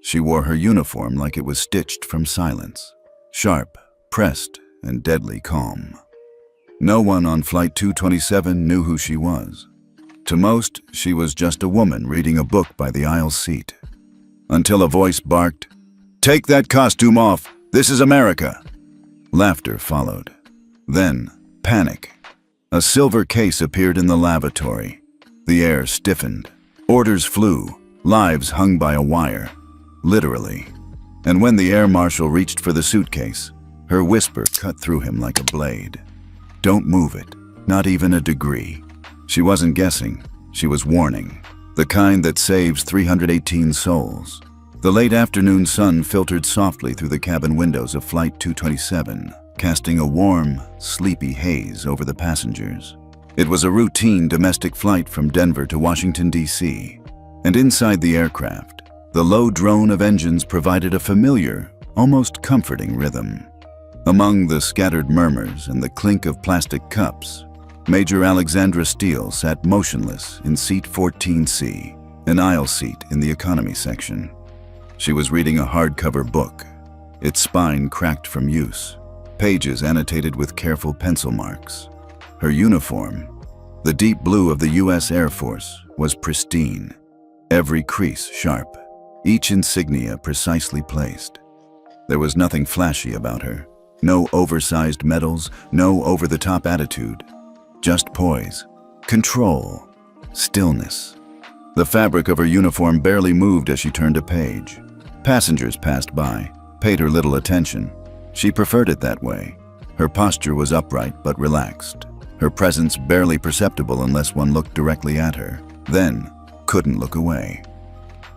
She wore her uniform like it was stitched from silence. Sharp, pressed, and deadly calm. No one on Flight 227 knew who she was. To most, she was just a woman reading a book by the aisle seat. Until a voice barked, "Take that costume off! This is America!" Laughter followed. Then, panic. A silver case appeared in the lavatory. The air stiffened. Orders flew. Lives hung by a wire. Literally. And when the air marshal reached for the suitcase, her whisper cut through him like a blade. Don't move it. Not even a degree. She wasn't guessing. She was warning. The kind that saves 318 souls. The late afternoon sun filtered softly through the cabin windows of Flight 227, casting a warm, sleepy haze over the passengers. It was a routine domestic flight from Denver to Washington, D.C., and inside the aircraft, the low drone of engines provided a familiar, almost comforting rhythm. Among the scattered murmurs and the clink of plastic cups, Major Alexandra Steele sat motionless in seat 14C, an aisle seat in the economy section. She was reading a hardcover book, its spine cracked from use, pages annotated with careful pencil marks. Her uniform, the deep blue of the U.S. Air Force, was pristine, every crease sharp, each insignia precisely placed. There was nothing flashy about her, no oversized medals, no over-the-top attitude, just poise, control, stillness. The fabric of her uniform barely moved as she turned a page. Passengers passed by, paid her little attention. She preferred it that way. Her posture was upright but relaxed, her presence barely perceptible unless one looked directly at her, then couldn't look away.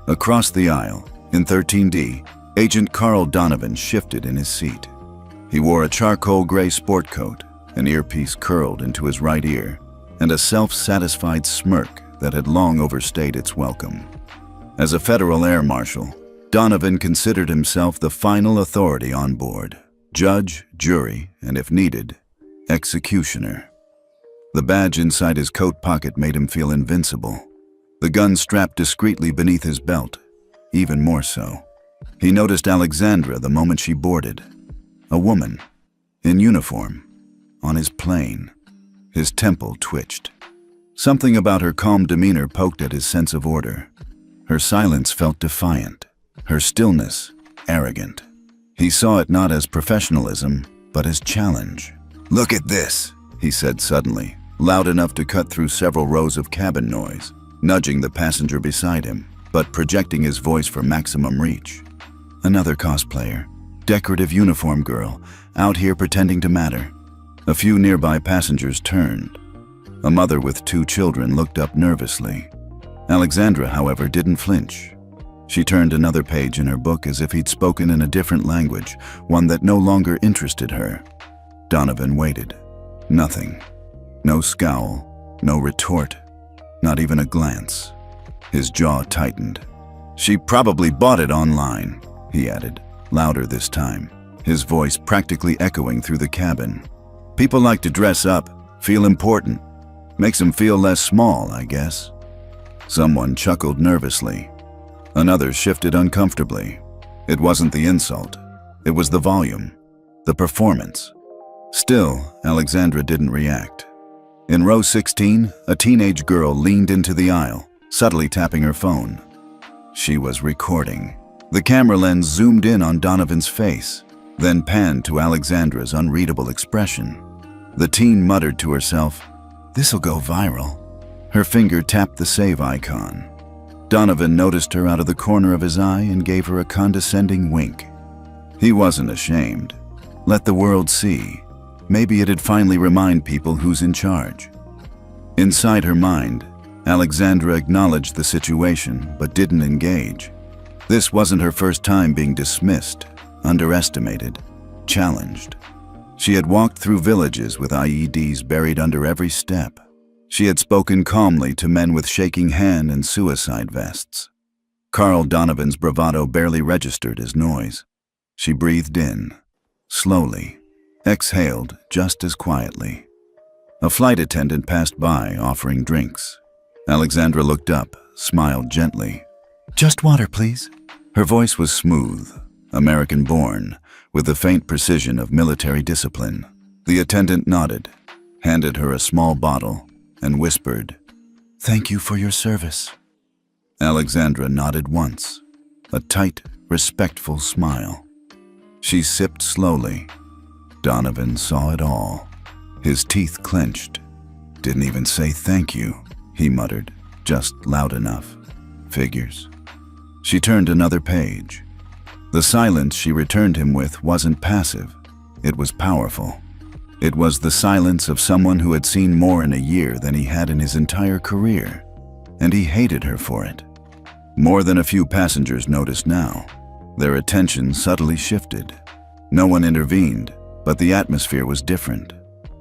Across the aisle, in 13D, Agent Carl Donovan shifted in his seat. He wore a charcoal gray sport coat, an earpiece curled into his right ear, and a self-satisfied smirk that had long overstayed its welcome. As a federal air marshal, Donovan considered himself the final authority on board, judge, jury, and if needed, executioner. The badge inside his coat pocket made him feel invincible. The gun strapped discreetly beneath his belt, even more so. He noticed Alexandra the moment she boarded. A woman, in uniform, on his plane. His temple twitched. Something about her calm demeanor poked at his sense of order. Her silence felt defiant, her stillness arrogant. He saw it not as professionalism, but as challenge. "Look at this," he said suddenly, loud enough to cut through several rows of cabin noise, nudging the passenger beside him, but projecting his voice for maximum reach. Another cosplayer, decorative uniform girl, out here pretending to matter. A few nearby passengers turned. A mother with 2 children looked up nervously. Alexandra, however, didn't flinch. She turned another page in her book as if he'd spoken in a different language, one that no longer interested her. Donovan waited. Nothing. No scowl, no retort, not even a glance. His jaw tightened. "She probably bought it online," he added, louder this time, his voice practically echoing through the cabin. "People like to dress up, feel important. Makes them feel less small, I guess." Someone chuckled nervously. Another shifted uncomfortably. It wasn't the insult. It was the volume, the performance. Still, Alexandra didn't react. In row 16, a teenage girl leaned into the aisle, subtly tapping her phone. She was recording. The camera lens zoomed in on Donovan's face, then panned to Alexandra's unreadable expression. The teen muttered to herself, "This'll go viral." Her finger tapped the save icon. Donovan noticed her out of the corner of his eye and gave her a condescending wink. He wasn't ashamed. Let the world see. Maybe it'd finally remind people who's in charge. Inside her mind, Alexandra acknowledged the situation but didn't engage. This wasn't her first time being dismissed, underestimated, challenged. She had walked through villages with IEDs buried under every step. She had spoken calmly to men with shaking hand and suicide vests. Carl Donovan's bravado barely registered as noise. She breathed in, slowly, exhaled just as quietly. A flight attendant passed by, offering drinks. Alexandra looked up, smiled gently. "Just water, please." Her voice was smooth, American-born, with the faint precision of military discipline. The attendant nodded, handed her a small bottle, and whispered, "Thank you for your service." Alexandra nodded once, a tight, respectful smile. She sipped slowly. Donovan saw it all. His teeth clenched. "Didn't even say thank you," he muttered, just loud enough. "Figures." She turned another page. The silence she returned him with wasn't passive. It was powerful. It was the silence of someone who had seen more in a year than he had in his entire career, and he hated her for it. More than a few passengers noticed now. Their attention subtly shifted. No one intervened, but the atmosphere was different.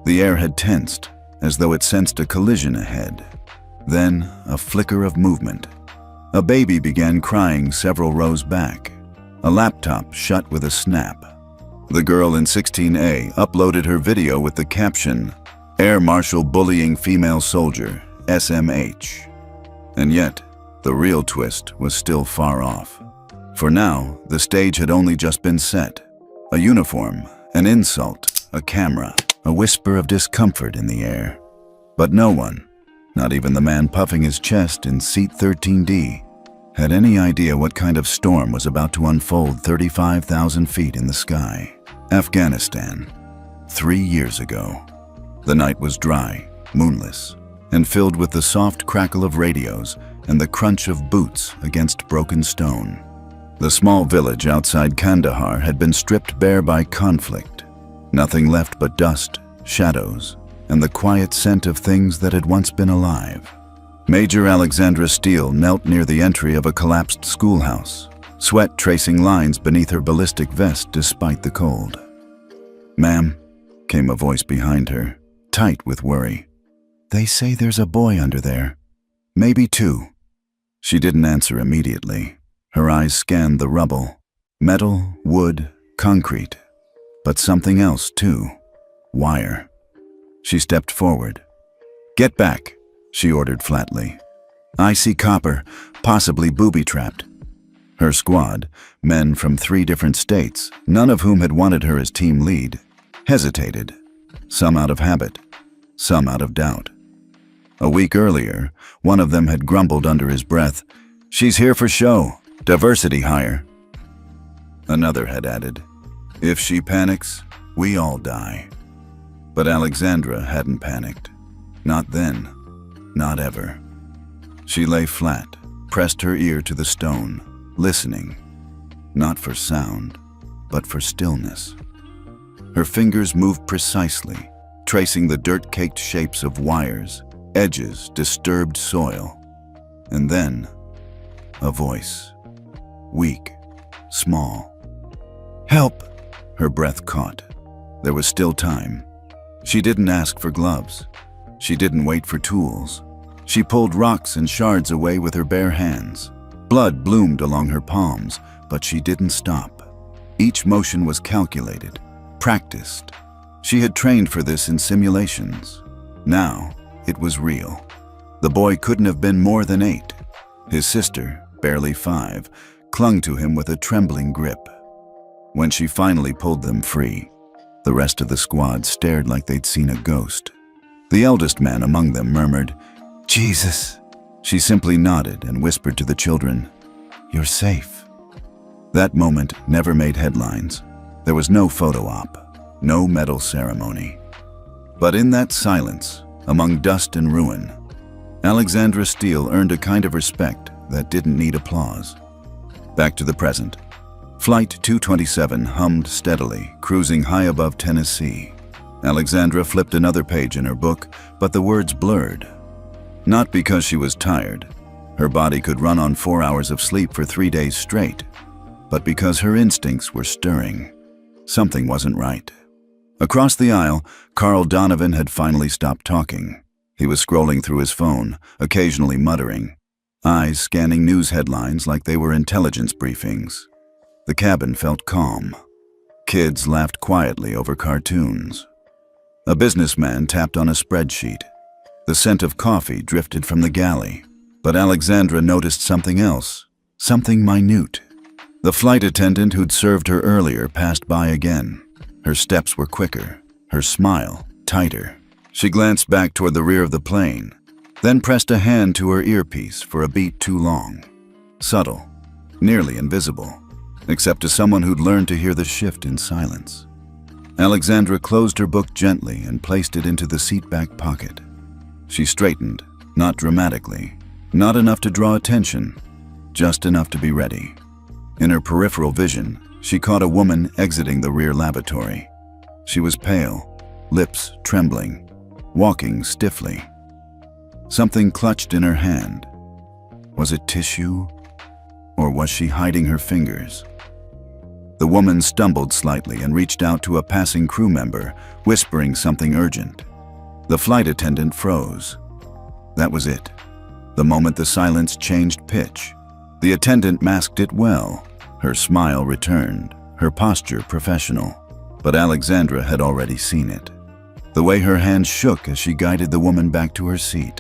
The air had tensed, as though it sensed a collision ahead. Then, a flicker of movement. A baby began crying several rows back. A laptop shut with a snap. The girl in 16A uploaded her video with the caption, "Air Marshal bullying female soldier, SMH." And yet, the real twist was still far off. For now, the stage had only just been set. A uniform, an insult, a camera, a whisper of discomfort in the air. But no one, not even the man puffing his chest in seat 13D, had any idea what kind of storm was about to unfold 35,000 feet in the sky. Afghanistan, 3 years ago. The night was dry, moonless, and filled with the soft crackle of radios and the crunch of boots against broken stone. The small village outside Kandahar had been stripped bare by conflict. Nothing left but dust, shadows, and the quiet scent of things that had once been alive. Major Alexandra Steele knelt near the entry of a collapsed schoolhouse, sweat tracing lines beneath her ballistic vest despite the cold. "Ma'am," came a voice behind her, tight with worry. "They say there's a boy under there. Maybe 2. She didn't answer immediately. Her eyes scanned the rubble. Metal, wood, concrete. But something else, too. Wire. She stepped forward. "Get back," she ordered flatly. "I see copper, possibly booby-trapped." Her squad, men from 3 different states, none of whom had wanted her as team lead, hesitated. Some out of habit, some out of doubt. A week earlier, one of them had grumbled under his breath, "She's here for show, diversity hire." Another had added, "If she panics, we all die." But Alexandra hadn't panicked. Not then, not ever. She lay flat, pressed her ear to the stone, listening. Not for sound, but for stillness. Her fingers moved precisely, tracing the dirt-caked shapes of wires, edges, disturbed soil. And then, a voice. Weak, small. "Help!" Her breath caught. There was still time. She didn't ask for gloves. She didn't wait for tools. She pulled rocks and shards away with her bare hands. Blood bloomed along her palms, but she didn't stop. Each motion was calculated, practiced. She had trained for this in simulations. Now, it was real. The boy couldn't have been more than 8. His sister, barely 5, clung to him with a trembling grip. When she finally pulled them free, the rest of the squad stared like they'd seen a ghost. The eldest man among them murmured, "Jesus." She simply nodded and whispered to the children, "You're safe." That moment never made headlines. There was no photo op, no medal ceremony. But in that silence, among dust and ruin, Alexandra Steele earned a kind of respect that didn't need applause. Back to the present. Flight 227 hummed steadily, cruising high above Tennessee. Alexandra flipped another page in her book, but the words blurred. Not because she was tired. Her body could run on 4 hours of sleep for 3 days straight, but because her instincts were stirring. Something wasn't right. Across the aisle, Carl Donovan had finally stopped talking. He was scrolling through his phone, occasionally muttering, eyes scanning news headlines like they were intelligence briefings. The cabin felt calm. Kids laughed quietly over cartoons. A businessman tapped on a spreadsheet. The scent of coffee drifted from the galley, but Alexandra noticed something else, something minute. The flight attendant who'd served her earlier passed by again. Her steps were quicker, her smile tighter. She glanced back toward the rear of the plane, then pressed a hand to her earpiece for a beat too long. Subtle, nearly invisible, except to someone who'd learned to hear the shift in silence. Alexandra closed her book gently and placed it into the seat back pocket. She straightened, not dramatically, not enough to draw attention, just enough to be ready. In her peripheral vision, she caught a woman exiting the rear lavatory. She was pale, lips trembling, walking stiffly. Something clutched in her hand. Was it tissue? Or was she hiding her fingers? The woman stumbled slightly and reached out to a passing crew member, whispering something urgent. The flight attendant froze. That was it. The moment the silence changed pitch. The attendant masked it well. Her smile returned, her posture professional. But Alexandra had already seen it. The way her hand shook as she guided the woman back to her seat.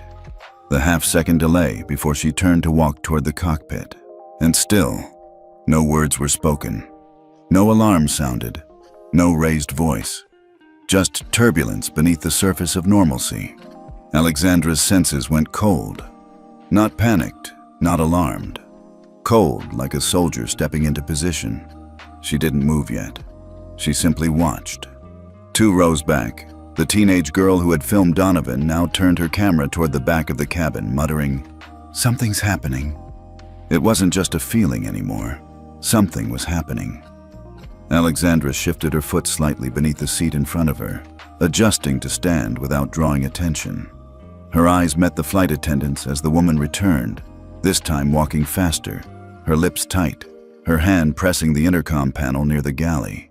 The half-second delay before she turned to walk toward the cockpit. And still, no words were spoken. No alarm sounded. No raised voice. Just turbulence beneath the surface of normalcy. Alexandra's senses went cold. Not panicked, not alarmed. Cold like a soldier stepping into position. She didn't move yet. She simply watched. 2 rows back, the teenage girl who had filmed Donovan now turned her camera toward the back of the cabin, muttering, "Something's happening." It wasn't just a feeling anymore. Something was happening. Alexandra shifted her foot slightly beneath the seat in front of her, adjusting to stand without drawing attention. Her eyes met the flight attendant's as the woman returned, this time walking faster, her lips tight, her hand pressing the intercom panel near the galley.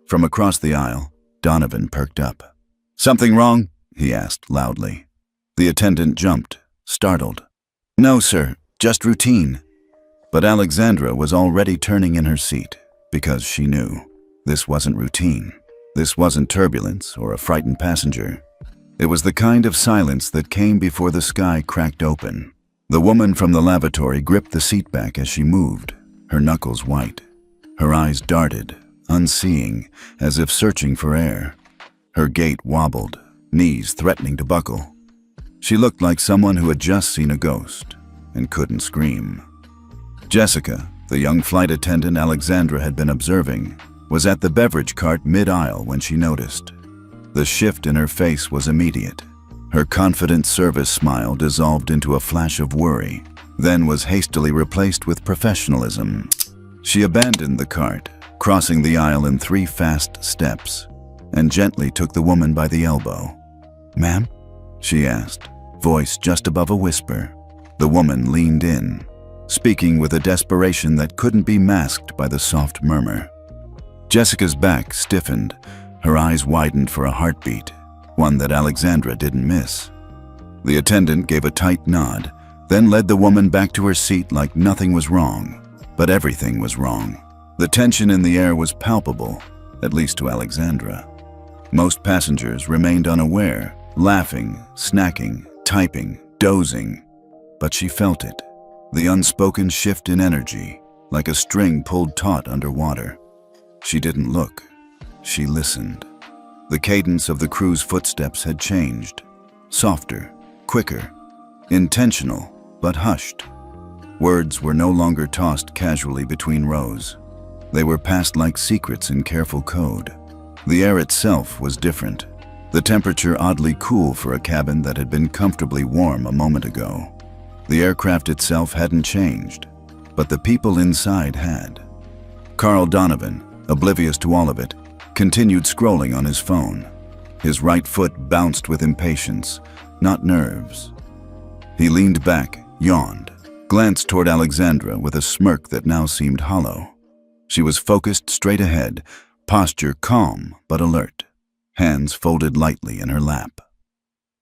From across the aisle, Donovan perked up. "Something wrong?" he asked loudly. The attendant jumped, startled. "No, sir, just routine." But Alexandra was already turning in her seat, because she knew this wasn't routine. This wasn't turbulence or a frightened passenger. It was the kind of silence that came before the sky cracked open. The woman from the lavatory gripped the seat back as she moved, her knuckles white. Her eyes darted, unseeing, as if searching for air. Her gait wobbled, knees threatening to buckle. She looked like someone who had just seen a ghost and couldn't scream. Jessica, the young flight attendant Alexandra had been observing, was at the beverage cart mid-aisle when she noticed. The shift in her face was immediate. Her confident service smile dissolved into a flash of worry, then was hastily replaced with professionalism. She abandoned the cart, crossing the aisle in 3 fast steps, and gently took the woman by the elbow. "Ma'am?" she asked, voice just above a whisper. The woman leaned in, speaking with a desperation that couldn't be masked by the soft murmur. Jessica's back stiffened, her eyes widened for a heartbeat, one that Alexandra didn't miss. The attendant gave a tight nod, then led the woman back to her seat like nothing was wrong. But everything was wrong. The tension in the air was palpable, at least to Alexandra. Most passengers remained unaware, laughing, snacking, typing, dozing. But she felt it, the unspoken shift in energy, like a string pulled taut underwater. She didn't look. She listened. The cadence of the crew's footsteps had changed. Softer, quicker, intentional, but hushed. Words were no longer tossed casually between rows. They were passed like secrets in careful code. The air itself was different, the temperature oddly cool for a cabin that had been comfortably warm a moment ago. The aircraft itself hadn't changed, but the people inside had. Carl Donovan, oblivious to all of it, continued scrolling on his phone. His right foot bounced with impatience, not nerves. He leaned back, yawned, glanced toward Alexandra with a smirk that now seemed hollow. She was focused straight ahead, posture calm but alert, hands folded lightly in her lap.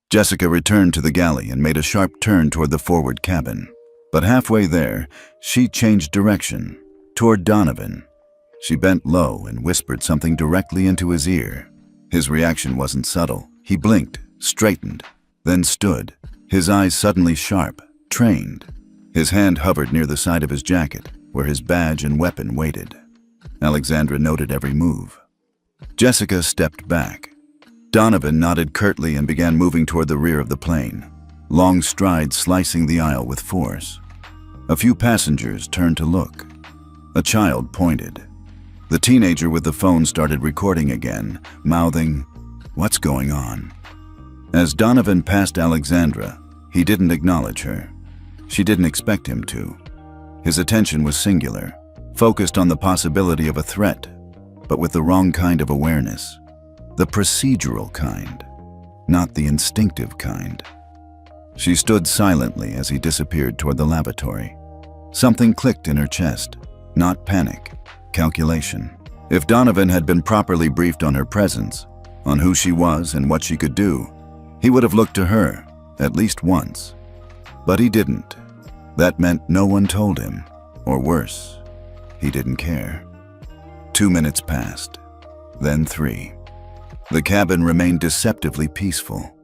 Jessica returned to the galley and made a sharp turn toward the forward cabin. But halfway there, she changed direction, toward Donovan. She bent low and whispered something directly into his ear. His reaction wasn't subtle. He blinked, straightened, then stood, his eyes suddenly sharp, trained. His hand hovered near the side of his jacket, where his badge and weapon waited. Alexandra noted every move. Jessica stepped back. Donovan nodded curtly and began moving toward the rear of the plane, long strides slicing the aisle with force. A few passengers turned to look. A child pointed. The teenager with the phone started recording again, mouthing, "What's going on?" As Donovan passed Alexandra, he didn't acknowledge her. She didn't expect him to. His attention was singular, focused on the possibility of a threat, but with the wrong kind of awareness. The procedural kind, not the instinctive kind. She stood silently as he disappeared toward the lavatory. Something clicked in her chest, not panic, calculation. If Donovan had been properly briefed on her presence, on who she was and what she could do, he would have looked to her, at least once. But he didn't. That meant no one told him, or worse, he didn't care. 2 minutes passed, then 3. The cabin remained deceptively peaceful.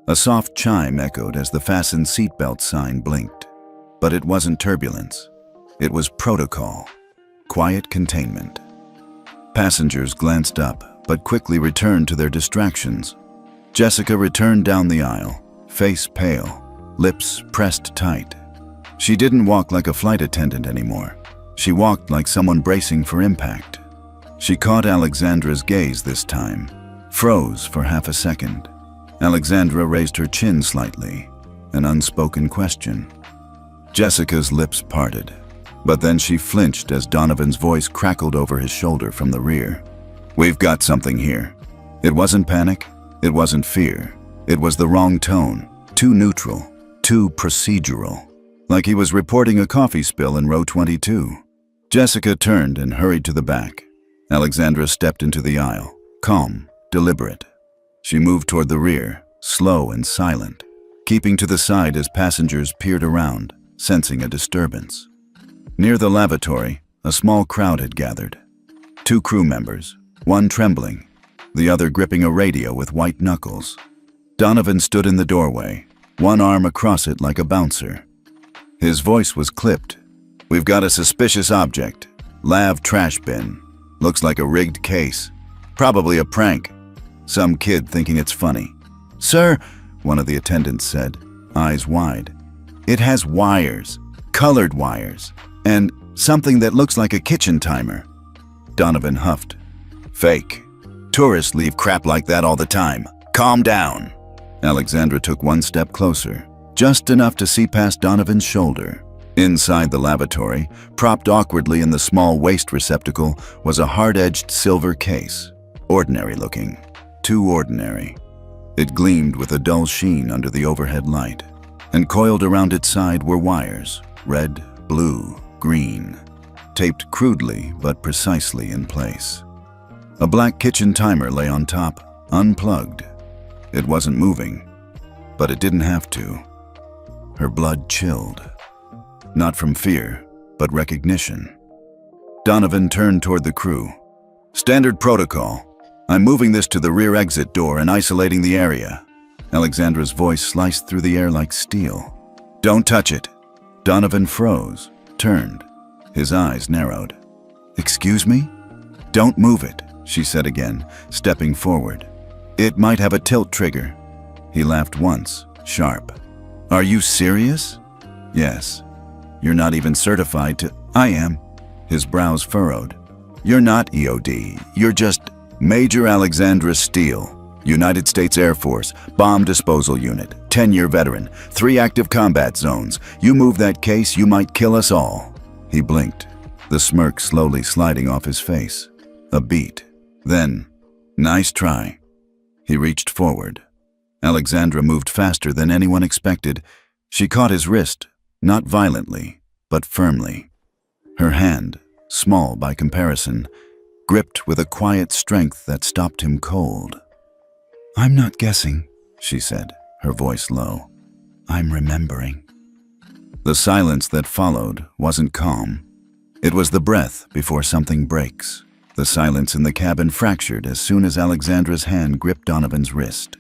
A soft chime echoed as the fasten seatbelt sign blinked. But it wasn't turbulence. It was protocol, quiet containment. Passengers glanced up, but quickly returned to their distractions. Jessica returned down the aisle, face pale, lips pressed tight. She didn't walk like a flight attendant anymore. She walked like someone bracing for impact. She caught Alexandra's gaze this time, froze for half a second. Alexandra raised her chin slightly, an unspoken question. Jessica's lips parted, but then she flinched as Donovan's voice crackled over his shoulder from the rear. "We've got something here." It wasn't panic, it wasn't fear. It was the wrong tone, too neutral, too procedural. Like he was reporting a coffee spill in row 22. Jessica turned and hurried to the back. Alexandra stepped into the aisle, calm, deliberate. She moved toward the rear, slow and silent, keeping to the side as passengers peered around, sensing a disturbance. Near the lavatory, a small crowd had gathered. 2 crew members, one trembling, the other gripping a radio with white knuckles. Donovan stood in the doorway, one arm across it like a bouncer. His voice was clipped. "We've got a suspicious object. Lav trash bin. Looks like a rigged case. Probably a prank. Some kid thinking it's funny." "Sir," one of the attendants said, eyes wide. "It has wires, colored wires, and something that looks like a kitchen timer." Donovan huffed. "Fake. Tourists leave crap like that all the time. Calm down." Alexandra took one step closer, just enough to see past Donovan's shoulder. Inside the lavatory, propped awkwardly in the small waste receptacle, was a hard-edged silver case. Ordinary looking. Too ordinary. It gleamed with a dull sheen under the overhead light, and coiled around its side were wires, red, blue, green, taped crudely but precisely in place. A black kitchen timer lay on top, unplugged. It wasn't moving, but it didn't have to. Her blood chilled. Not from fear, but recognition. Donovan turned toward the crew. "Standard protocol. I'm moving this to the rear exit door and isolating the area." Alexandra's voice sliced through the air like steel. "Don't touch it." Donovan froze, turned. His eyes narrowed. "Excuse me?" "Don't move it," she said again, stepping forward. "It might have a tilt trigger." He laughed once, sharp. "Are you serious?" "Yes. You're not even certified to—" "I am." His brows furrowed. "You're not EOD. You're just Major Alexandra Steele, United States Air Force, Bomb Disposal Unit, 10-year veteran, 3 active combat zones. You move that case, you might kill us all." He blinked, the smirk slowly sliding off his face. A beat. Then, "Nice try." He reached forward. Alexandra moved faster than anyone expected. She caught his wrist, not violently, but firmly. Her hand, small by comparison, gripped with a quiet strength that stopped him cold. "I'm not guessing," she said, her voice low. "I'm remembering." The silence that followed wasn't calm. It was the breath before something breaks. The silence in the cabin fractured as soon as Alexandra's hand gripped Donovan's wrist.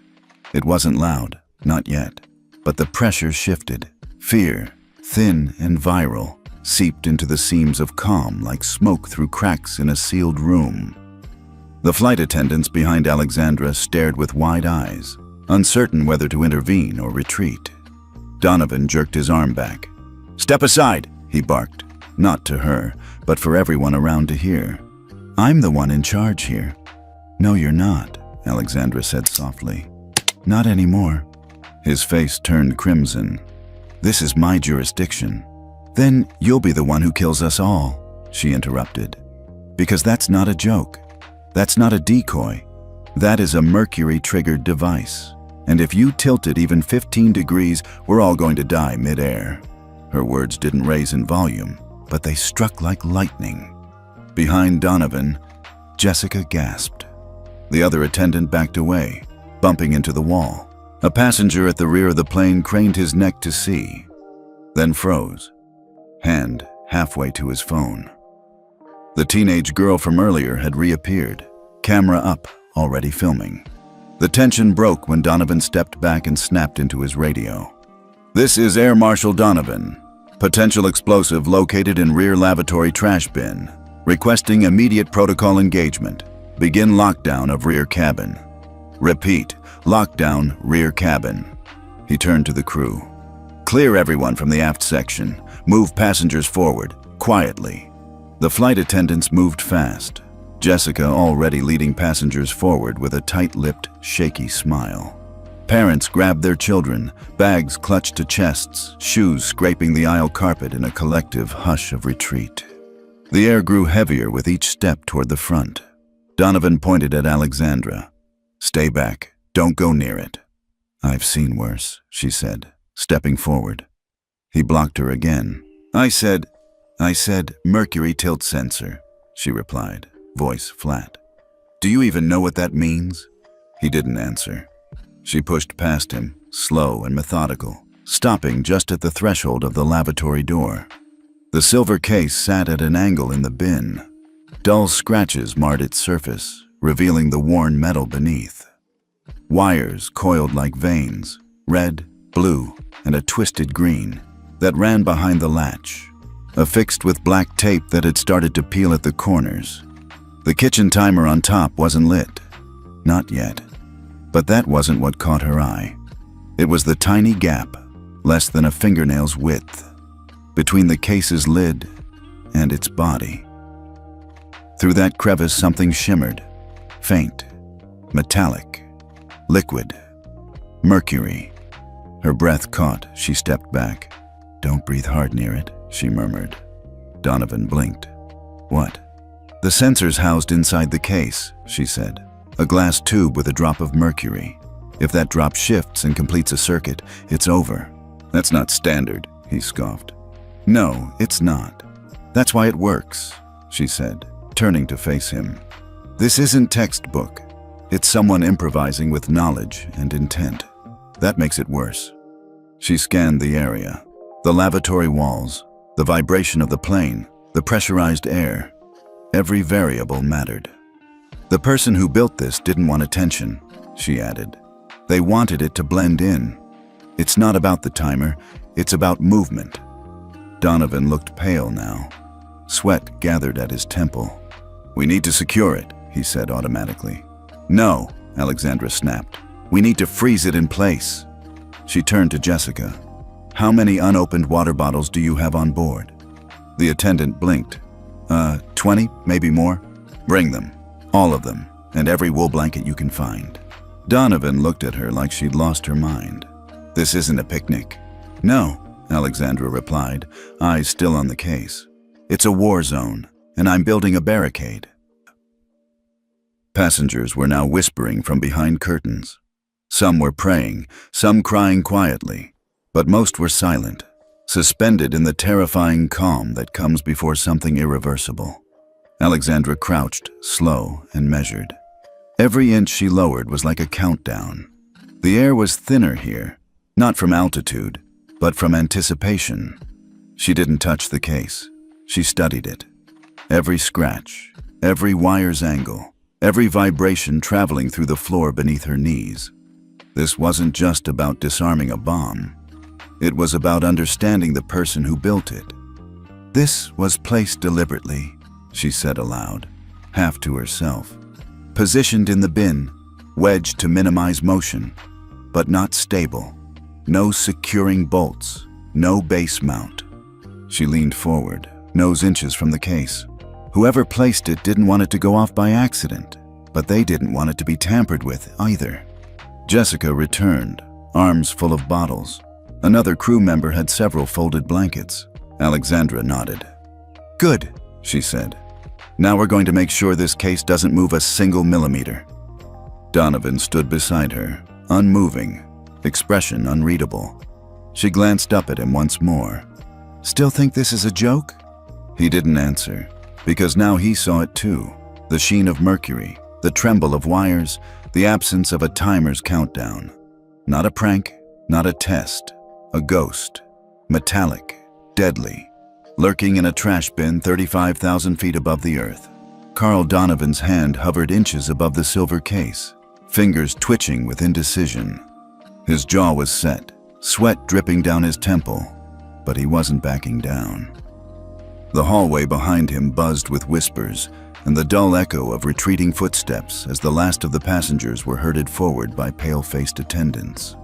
It wasn't loud, not yet, but the pressure shifted. Fear, thin and viral, seeped into the seams of calm like smoke through cracks in a sealed room. The flight attendants behind Alexandra stared with wide eyes, uncertain whether to intervene or retreat. Donovan jerked his arm back. "Step aside," he barked, not to her, but for everyone around to hear. "I'm the one in charge here." "No, you're not," Alexandra said softly. "Not anymore." His face turned crimson. "This is my jurisdiction." "Then you'll be the one who kills us all," she interrupted. "Because that's not a joke. That's not a decoy. That is a mercury-triggered device. And if you tilt it even 15 degrees, we're all going to die mid-air." Her words didn't raise in volume, but they struck like lightning. Behind Donovan, Jessica gasped. The other attendant backed away, bumping into the wall. A passenger at the rear of the plane craned his neck to see, then froze, hand halfway to his phone. The teenage girl from earlier had reappeared, camera up, already filming. The tension broke when Donovan stepped back and snapped into his radio. "This is Air Marshal Donovan. Potential explosive located in rear lavatory trash bin. Requesting immediate protocol engagement. Begin lockdown of rear cabin. Repeat, lockdown rear cabin." He turned to the crew. "Clear everyone from the aft section. Move passengers forward, quietly." The flight attendants moved fast, Jessica already leading passengers forward with a tight-lipped, shaky smile. Parents grabbed their children, bags clutched to chests, shoes scraping the aisle carpet in a collective hush of retreat. The air grew heavier with each step toward the front. Donovan pointed at Alexandra. "Stay back. Don't go near it." "I've seen worse," she said, stepping forward. He blocked her again. I said, mercury tilt sensor," she replied, voice flat. "Do you even know what that means?" He didn't answer. She pushed past him, slow and methodical, stopping just at the threshold of the lavatory door. The silver case sat at an angle in the bin. Dull scratches marred its surface, revealing the worn metal beneath. Wires coiled like veins, red, blue, and a twisted green, that ran behind the latch, affixed with black tape that had started to peel at the corners. The kitchen timer on top wasn't lit. Not yet. But that wasn't what caught her eye. It was the tiny gap, less than a fingernail's width, between the case's lid and its body. Through that crevice something shimmered, faint, metallic, liquid, mercury. Her breath caught, she stepped back. "Don't breathe hard near it," she murmured. Donovan blinked. "What?" "The sensor's housed inside the case," she said. "A glass tube with a drop of mercury. If that drop shifts and completes a circuit, it's over." "That's not standard," he scoffed. "No, it's not. That's why it works," she said, turning to face him. "This isn't textbook. It's someone improvising with knowledge and intent. That makes it worse." She scanned the area. The lavatory walls, the vibration of the plane, the pressurized air. Every variable mattered. "The person who built this didn't want attention," she added. "They wanted it to blend in. It's not about the timer, it's about movement." Donovan looked pale now. Sweat gathered at his temple. "We need to secure it," he said automatically. "No," Alexandra snapped. "We need to freeze it in place." She turned to Jessica. "How many unopened water bottles do you have on board?" The attendant blinked. 20, maybe more." "Bring them. All of them, and every wool blanket you can find." Donovan looked at her like she'd lost her mind. "This isn't a picnic." "No," Alexandra replied, eyes still on the case. "It's a war zone, and I'm building a barricade." Passengers were now whispering from behind curtains. Some were praying, some crying quietly, but most were silent, suspended in the terrifying calm that comes before something irreversible. Alexandra crouched, slow and measured. Every inch she lowered was like a countdown. The air was thinner here, not from altitude, but from anticipation. She didn't touch the case. She studied it. Every scratch, every wire's angle, every vibration traveling through the floor beneath her knees. This wasn't just about disarming a bomb. It was about understanding the person who built it. "This was placed deliberately," she said aloud, half to herself. "Positioned in the bin, wedged to minimize motion, but not stable. No securing bolts, no base mount." She leaned forward, nose inches from the case. Whoever placed it didn't want it to go off by accident, but they didn't want it to be tampered with either. Jessica returned, arms full of bottles. Another crew member had several folded blankets. Alexandra nodded. "Good," she said. "Now we're going to make sure this case doesn't move a single millimeter." Donovan stood beside her, unmoving, expression unreadable. She glanced up at him once more. "Still think this is a joke?" He didn't answer, because now he saw it too. The sheen of mercury, the tremble of wires, the absence of a timer's countdown. Not a prank, not a test, a ghost. Metallic, deadly, lurking in a trash bin 35,000 feet above the earth. Carl Donovan's hand hovered inches above the silver case, fingers twitching with indecision. His jaw was set, sweat dripping down his temple, but he wasn't backing down. The hallway behind him buzzed with whispers and the dull echo of retreating footsteps as the last of the passengers were herded forward by pale-faced attendants.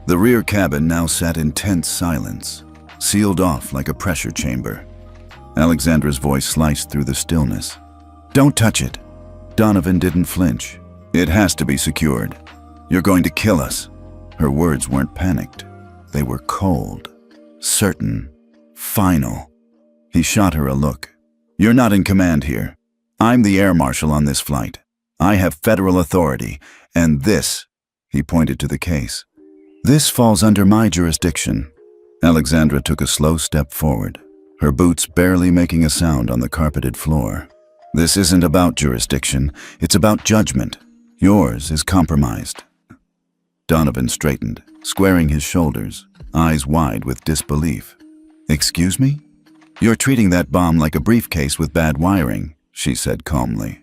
The rear cabin now sat in tense silence, sealed off like a pressure chamber. Alexandra's voice sliced through the stillness. "Don't touch it." Donovan didn't flinch. "It has to be secured. You're going to kill us." Her words weren't panicked. They were cold, certain, final. He shot her a look. "You're not in command here. I'm the air marshal on this flight. I have federal authority, and this," he pointed to the case, "this falls under my jurisdiction." Alexandra took a slow step forward, her boots barely making a sound on the carpeted floor. "This isn't about jurisdiction, it's about judgment. Yours is compromised." Donovan straightened, squaring his shoulders, eyes wide with disbelief. "Excuse me? You're treating that bomb like a briefcase with bad wiring," she said calmly.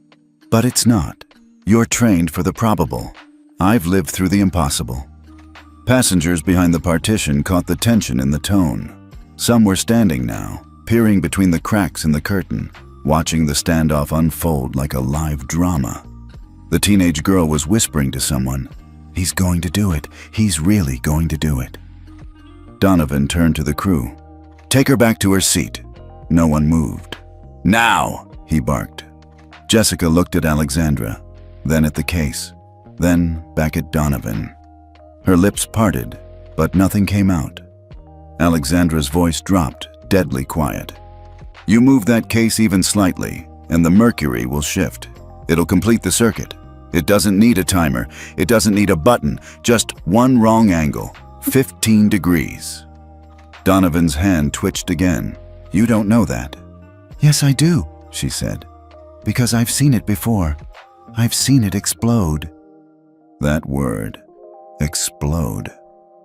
"But it's not. You're trained for the probable. I've lived through the impossible." Passengers behind the partition caught the tension in the tone. Some were standing now, peering between the cracks in the curtain, watching the standoff unfold like a live drama. The teenage girl was whispering to someone, "He's going to do it. He's really going to do it." Donovan turned to the crew. "Take her back to her seat." No one moved. "Now!" he barked. Jessica looked at Alexandra, then at the case, then back at Donovan. Her lips parted, but nothing came out. Alexandra's voice dropped, deadly quiet. "You move that case even slightly, and the mercury will shift. It'll complete the circuit. It doesn't need a timer. It doesn't need a button. Just one wrong angle. 15 degrees. Donovan's hand twitched again. "You don't know that." "Yes, I do," she said. "Because I've seen it before. I've seen it explode." That word, explode,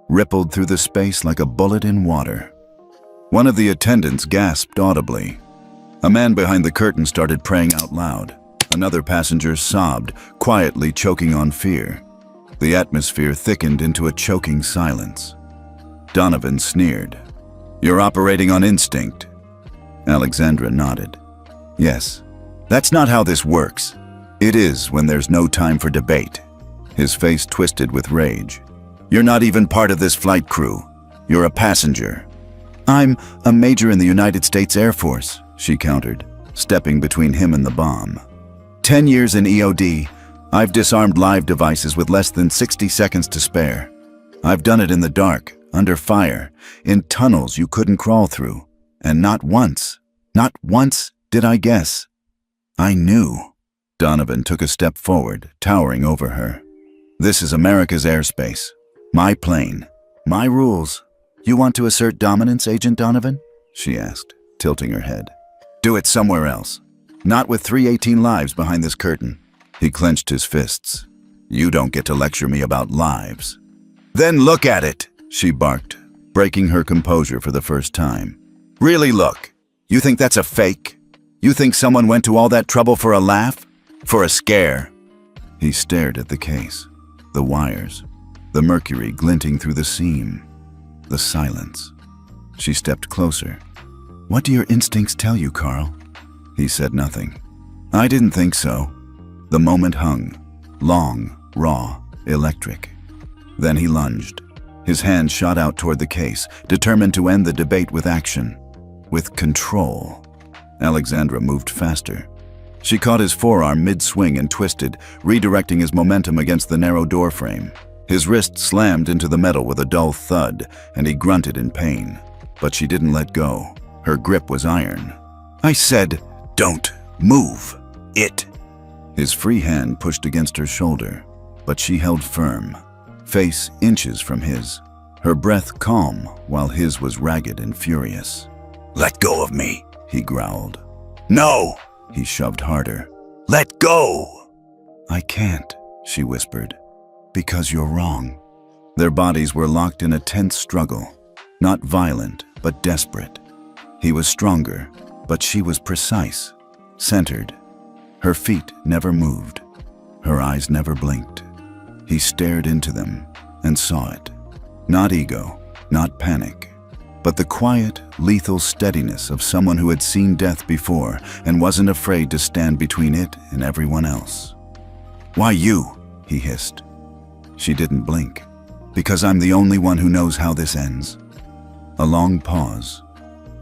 rippled through the space like a bullet in water. One of the attendants gasped audibly. A man behind the curtain started praying out loud. Another passenger sobbed, quietly choking on fear. The atmosphere thickened into a choking silence. Donovan sneered. "You're operating on instinct." Alexandra nodded. "Yes, that's not how this works. It is when there's no time for debate." His face twisted with rage. "You're not even part of this flight crew. You're a passenger." "I'm a major in the United States Air Force," she countered, stepping between him and the bomb. 10 years in EOD, I've disarmed live devices with less than 60 seconds to spare. I've done it in the dark, under fire, in tunnels you couldn't crawl through. And not once did I guess. I knew." Donovan took a step forward, towering over her. "This is America's airspace. My plane. My rules. You want to assert dominance, Agent Donovan?" she asked, tilting her head. "Do it somewhere else. Not with 318 lives behind this curtain." He clenched his fists. "You don't get to lecture me about lives." "Then look at it," she barked, breaking her composure for the first time. "Really look. You think that's a fake? You think someone went to all that trouble for a laugh? For a scare?" He stared at the case, the wires, the mercury glinting through the seam, the silence. She stepped closer. What do your instincts tell you, Carl? He said nothing. I didn't think so. The moment hung, long, raw, electric. Then he lunged. His hand shot out toward the case, determined to end the debate with action, with control. Alexandra moved faster. She caught his forearm mid-swing and twisted, redirecting his momentum against the narrow doorframe. His wrist slammed into the metal with a dull thud, and he grunted in pain. But she didn't let go. Her grip was iron. I said, "Don't move it." His free hand pushed against her shoulder, but she held firm, face inches from his, her breath calm while his was ragged and furious. "Let go of me," he growled. "No!" He shoved harder. "Let go!" "I can't," she whispered, "because you're wrong." Their bodies were locked in a tense struggle, not violent, but desperate. He was stronger, but she was precise, centered. Her feet never moved. Her eyes never blinked. He stared into them and saw it. Not ego, not panic, but the quiet, lethal steadiness of someone who had seen death before and wasn't afraid to stand between it and everyone else. "Why you?" he hissed. She didn't blink. "Because I'm the only one who knows how this ends." A long pause,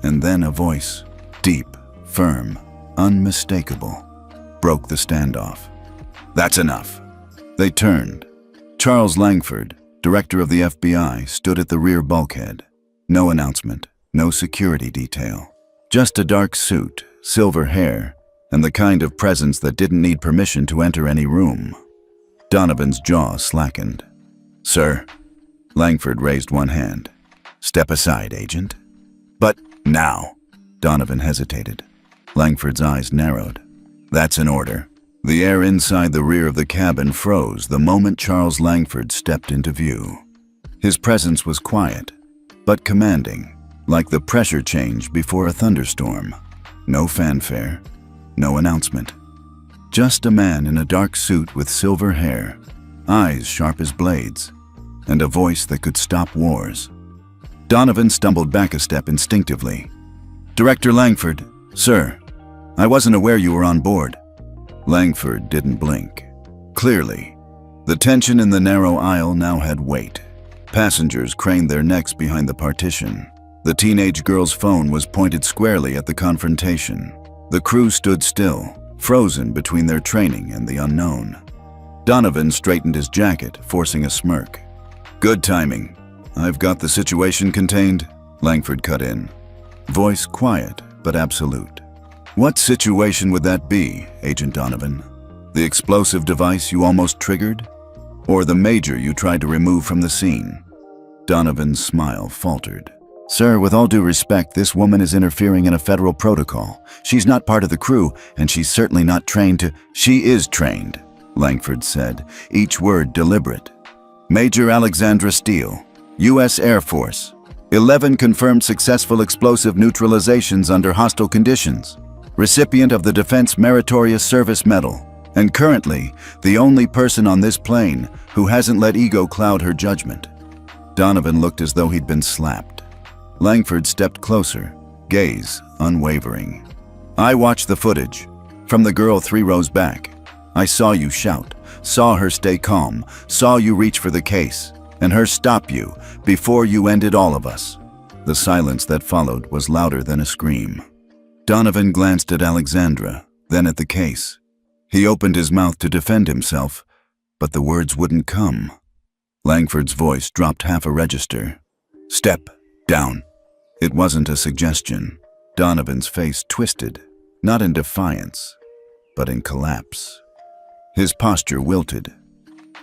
and then a voice, deep, firm, unmistakable, broke the standoff. "That's enough." They turned. Charles Langford, director of the FBI, stood at the rear bulkhead. No announcement, no security detail. Just a dark suit, silver hair, and the kind of presence that didn't need permission to enter any room. Donovan's jaw slackened. "Sir?" Langford raised one hand. "Step aside, Agent." "But now." Donovan hesitated. Langford's eyes narrowed. "That's an order." The air inside the rear of the cabin froze the moment Charles Langford stepped into view. His presence was quiet, but commanding, like the pressure change before a thunderstorm. No fanfare, no announcement. Just a man in a dark suit with silver hair, eyes sharp as blades, and a voice that could stop wars. Donovan stumbled back a step instinctively. "Director Langford, sir, I wasn't aware you were on board." Langford didn't blink. Clearly, the tension in the narrow aisle now had weight. Passengers craned their necks behind the partition. The teenage girl's phone was pointed squarely at the confrontation. The crew stood still, frozen between their training and the unknown. Donovan straightened his jacket, forcing a smirk. "Good timing. I've got the situation contained," Langford cut in. Voice quiet, but absolute. "What situation would that be, Agent Donovan? The explosive device you almost triggered? Or the major you tried to remove from the scene?" Donovan's smile faltered. "Sir, with all due respect, this woman is interfering in a federal protocol. She's not part of the crew, and she's certainly not trained to—" "She is trained," Langford said, each word deliberate. "Major Alexandra Steele, U.S. Air Force. 11 confirmed successful explosive neutralizations under hostile conditions. Recipient of the Defense Meritorious Service Medal, and currently the only person on this plane who hasn't let ego cloud her judgment." Donovan looked as though he'd been slapped. Langford stepped closer, gaze unwavering. "I watched the footage, from the girl 3 rows back. I saw you shout, saw her stay calm, saw you reach for the case, and her stop you before you ended all of us." The silence that followed was louder than a scream. Donovan glanced at Alexandra, then at the case. He opened his mouth to defend himself, but the words wouldn't come. Langford's voice dropped half a register. "Step down." It wasn't a suggestion. Donovan's face twisted, not in defiance, but in collapse. His posture wilted.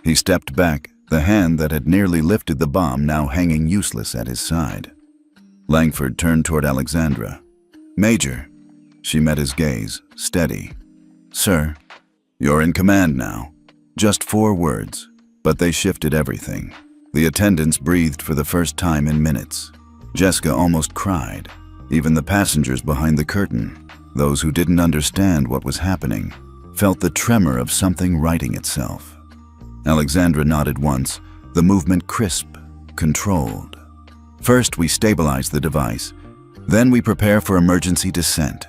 He stepped back, the hand that had nearly lifted the bomb now hanging useless at his side. Langford turned toward Alexandra. "Major." She met his gaze, steady. "Sir." "You're in command now." Just 4 words, but they shifted everything. The attendants breathed for the first time in minutes. Jessica almost cried. Even the passengers behind the curtain, those who didn't understand what was happening, felt the tremor of something righting itself. Alexandra nodded once, the movement crisp, controlled. "First, we stabilized the device. Then we prepare for emergency descent."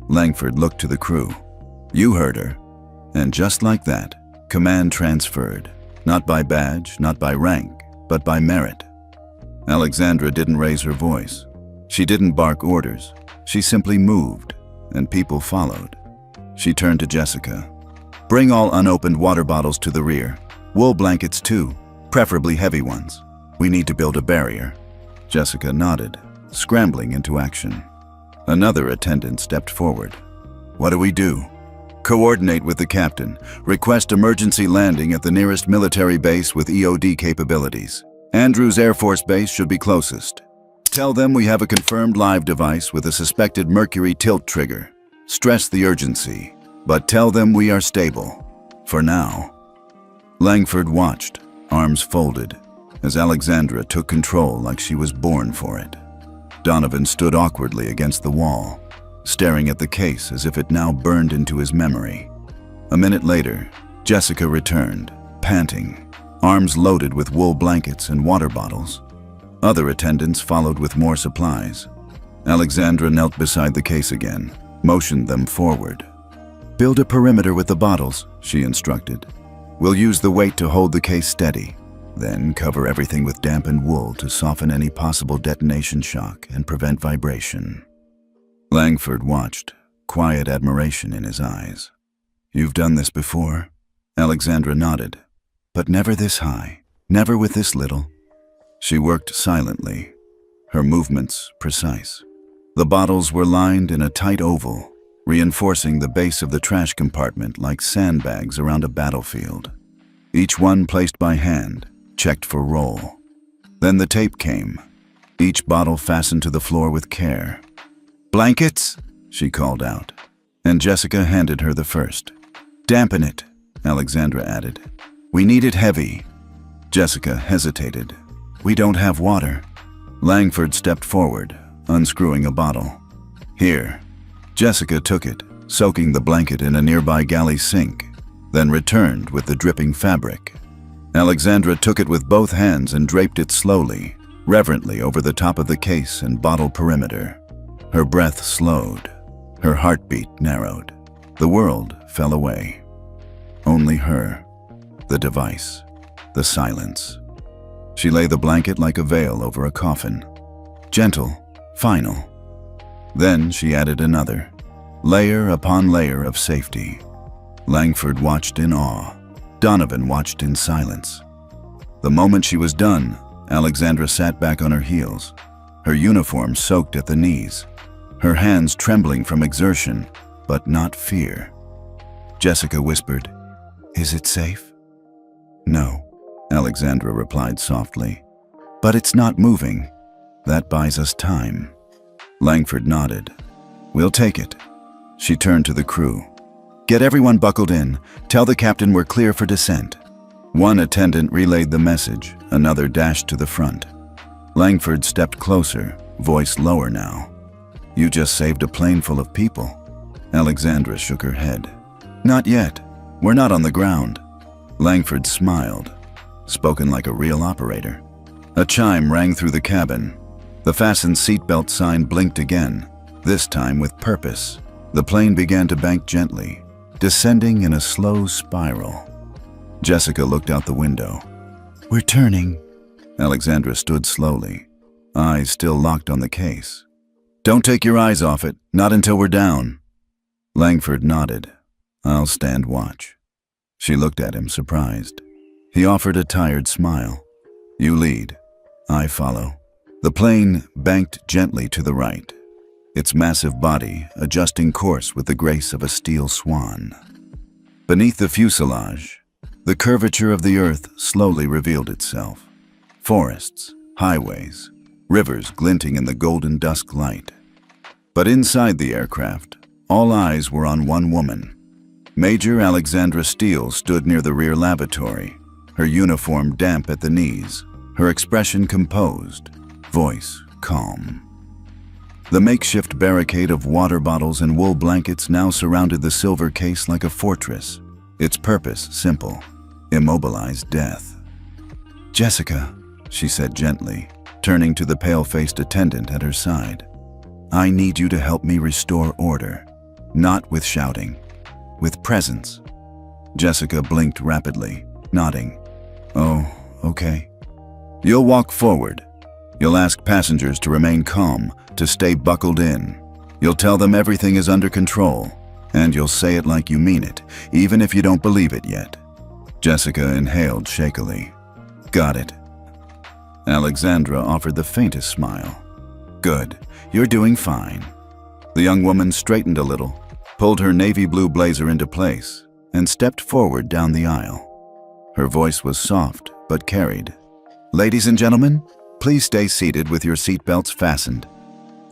Langford looked to the crew. "You heard her." And just like that, command transferred. Not by badge, not by rank, but by merit. Alexandra didn't raise her voice. She didn't bark orders. She simply moved, and people followed. She turned to Jessica. "Bring all unopened water bottles to the rear. Wool blankets too, preferably heavy ones. We need to build a barrier." Jessica nodded, scrambling into action. Another attendant stepped forward. "What do we do?" "Coordinate with the captain. Request emergency landing at the nearest military base with EOD capabilities. Andrews Air Force Base should be closest. Tell them we have a confirmed live device with a suspected mercury tilt trigger. Stress the urgency, but tell them we are stable. For now." Langford watched, arms folded, as Alexandra took control like she was born for it. Donovan stood awkwardly against the wall, staring at the case as if it now burned into his memory. A minute later, Jessica returned, panting, arms loaded with wool blankets and water bottles. Other attendants followed with more supplies. Alexandra knelt beside the case again, motioned them forward. "Build a perimeter with the bottles," she instructed. "We'll use the weight to hold the case steady. Then cover everything with dampened wool to soften any possible detonation shock and prevent vibration." Langford watched, quiet admiration in his eyes. "You've done this before?" Alexandra nodded. "But never this high, never with this little." She worked silently, her movements precise. The bottles were lined in a tight oval, reinforcing the base of the trash compartment like sandbags around a battlefield. Each one placed by hand, checked for roll. Then the tape came, each bottle fastened to the floor with care. "Blankets?" she called out, and Jessica handed her the first. "Dampen it," Alexandra added. "We need it heavy." Jessica hesitated. "We don't have water." Langford stepped forward, unscrewing a bottle. "Here." Jessica took it, soaking the blanket in a nearby galley sink, then returned with the dripping fabric. Alexandra took it with both hands and draped it slowly, reverently over the top of the case and bottle perimeter. Her breath slowed, her heartbeat narrowed. The world fell away. Only her, the device, the silence. She lay the blanket like a veil over a coffin. Gentle, final. Then she added another, layer upon layer of safety. Langford watched in awe. Donovan watched in silence. The moment she was done, Alexandra sat back on her heels, her uniform soaked at the knees, her hands trembling from exertion, but not fear. Jessica whispered, "Is it safe?" "No," Alexandra replied softly. "But it's not moving. That buys us time." Langford nodded. "We'll take it." She turned to the crew. "Get everyone buckled in. Tell the captain we're clear for descent." One attendant relayed the message, another dashed to the front. Langford stepped closer, voice lower now. "You just saved a plane full of people." Alexandra shook her head. "Not yet. We're not on the ground." Langford smiled, spoken like a real operator. A chime rang through the cabin. The fastened seatbelt sign blinked again, this time with purpose. The plane began to bank gently, descending in a slow spiral. Jessica looked out the window. "We're turning." Alexandra stood slowly, eyes still locked on the case. "Don't take your eyes off it, not until we're down." Langford nodded. "I'll stand watch." She looked at him, surprised. He offered a tired smile. "You lead. I follow." The plane banked gently to the right, its massive body adjusting course with the grace of a steel swan. Beneath the fuselage, the curvature of the earth slowly revealed itself. Forests, highways, rivers glinting in the golden dusk light. But inside the aircraft, all eyes were on one woman. Major Alexandra Steele stood near the rear lavatory, her uniform damp at the knees, her expression composed, voice calm. The makeshift barricade of water bottles and wool blankets now surrounded the silver case like a fortress, its purpose simple: immobilize death. "Jessica," she said gently, turning to the pale-faced attendant at her side. I need you to help me restore order. Not with shouting, with presence. Jessica blinked rapidly, nodding. Oh, okay. You'll walk forward. You'll ask passengers to remain calm, to stay buckled in. You'll tell them everything is under control, and you'll say it like you mean it, even if you don't believe it yet. Jessica inhaled shakily. Got it. Alexandra offered the faintest smile. Good, you're doing fine. The young woman straightened a little, pulled her navy blue blazer into place, and stepped forward down the aisle. Her voice was soft but carried. Ladies and gentlemen, please stay seated with your seatbelts fastened.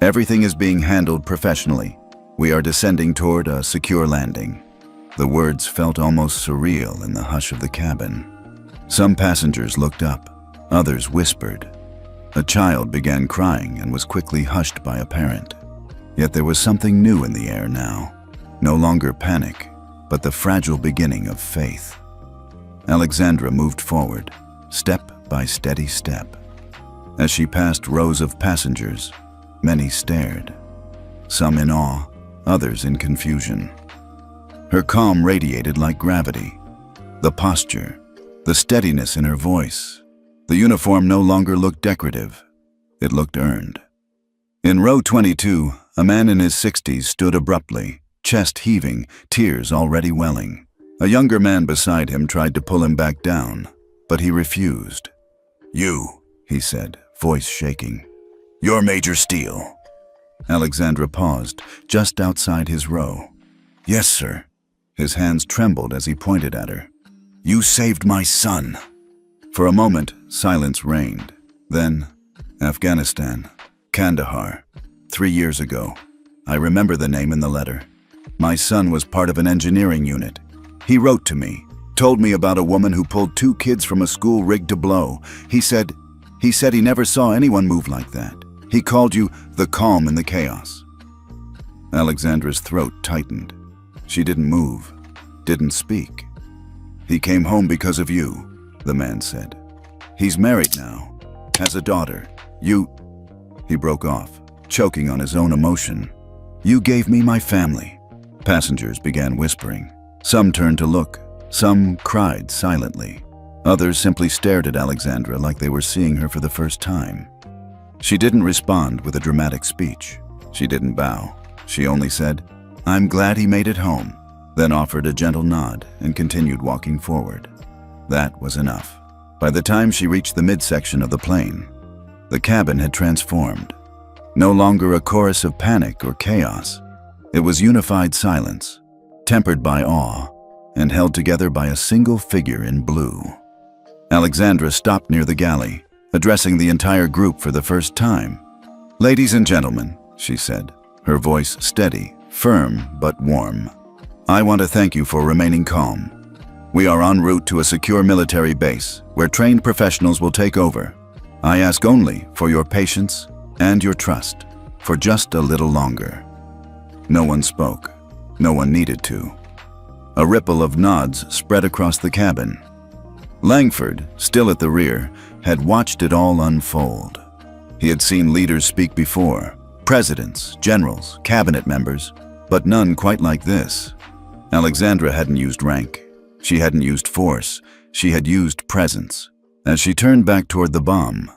Everything is being handled professionally. We are descending toward a secure landing. The words felt almost surreal in the hush of the cabin. Some passengers looked up, others whispered. A child began crying and was quickly hushed by a parent. Yet there was something new in the air now. No longer panic, but the fragile beginning of faith. Alexandra moved forward, step by steady step. As she passed rows of passengers, many stared, some in awe, others in confusion. Her calm radiated like gravity. The posture, the steadiness in her voice. The uniform no longer looked decorative. It looked earned. In row 22, a man in his 60s stood abruptly, chest heaving, tears already welling. A younger man beside him tried to pull him back down, but he refused. You, he said, voice shaking. You're Major Steele. Alexandra paused, just outside his row. Yes, sir. His hands trembled as he pointed at her. You saved my son. For a moment, silence reigned. Then, Afghanistan, Kandahar, 3 years ago. I remember the name in the letter. My son was part of an engineering unit. He wrote to me, told me about a woman who pulled 2 kids from a school rigged to blow. He said he never saw anyone move like that. He called you the calm in the chaos. Alexandra's throat tightened. She didn't move, didn't speak. He came home because of you, the man said. He's married now, has a daughter. He broke off, choking on his own emotion. You gave me my family. Passengers began whispering. Some turned to look, some cried silently. Others simply stared at Alexandra like they were seeing her for the first time. She didn't respond with a dramatic speech. She didn't bow. She only said, I'm glad he made it home, then offered a gentle nod and continued walking forward. That was enough. By the time she reached the midsection of the plane, the cabin had transformed. No longer a chorus of panic or chaos. It was unified silence, tempered by awe, and held together by a single figure in blue. Alexandra stopped near the galley, addressing the entire group for the first time. Ladies and gentlemen, she said, her voice steady, firm but warm. I want to thank you for remaining calm. We are en route to a secure military base where trained professionals will take over. I ask only for your patience and your trust for just a little longer. No one spoke. No one needed to. A ripple of nods spread across the cabin. Langford, still at the rear, had watched it all unfold. He had seen leaders speak before, presidents, generals, cabinet members, but none quite like this. Alexandra hadn't used rank. She hadn't used force. She had used presence. As she turned back toward the bomb,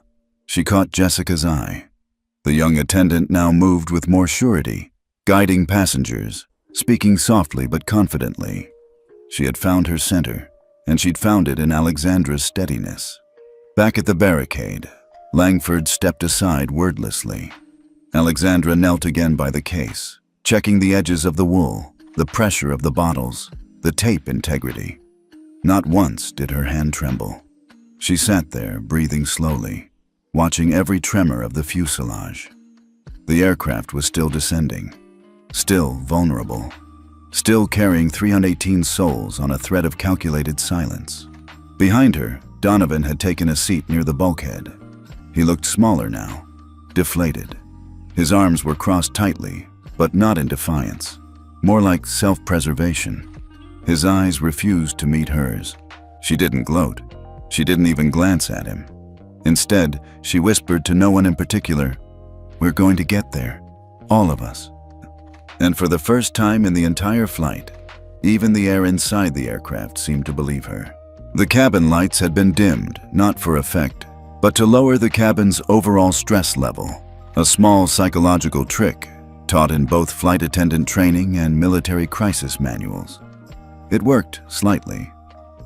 she caught Jessica's eye. The young attendant now moved with more surety, guiding passengers, speaking softly but confidently. She had found her center, and she'd found it in Alexandra's steadiness. Back at the barricade, Langford stepped aside wordlessly. Alexandra knelt again by the case, checking the edges of the wool, the pressure of the bottles, the tape integrity. Not once did her hand tremble. She sat there, breathing slowly, watching every tremor of the fuselage. The aircraft was still descending, still vulnerable, still carrying 318 souls on a thread of calculated silence. Behind her, Donovan had taken a seat near the bulkhead. He looked smaller now, deflated. His arms were crossed tightly, but not in defiance, more like self-preservation. His eyes refused to meet hers. She didn't gloat. She didn't even glance at him. Instead, she whispered to no one in particular, "We're going to get there. All of us. And for the first time in the entire flight, even the air inside the aircraft seemed to believe her. The cabin lights had been dimmed, not for effect, but to lower the cabin's overall stress level. A small psychological trick taught in both flight attendant training and military crisis manuals. It worked slightly.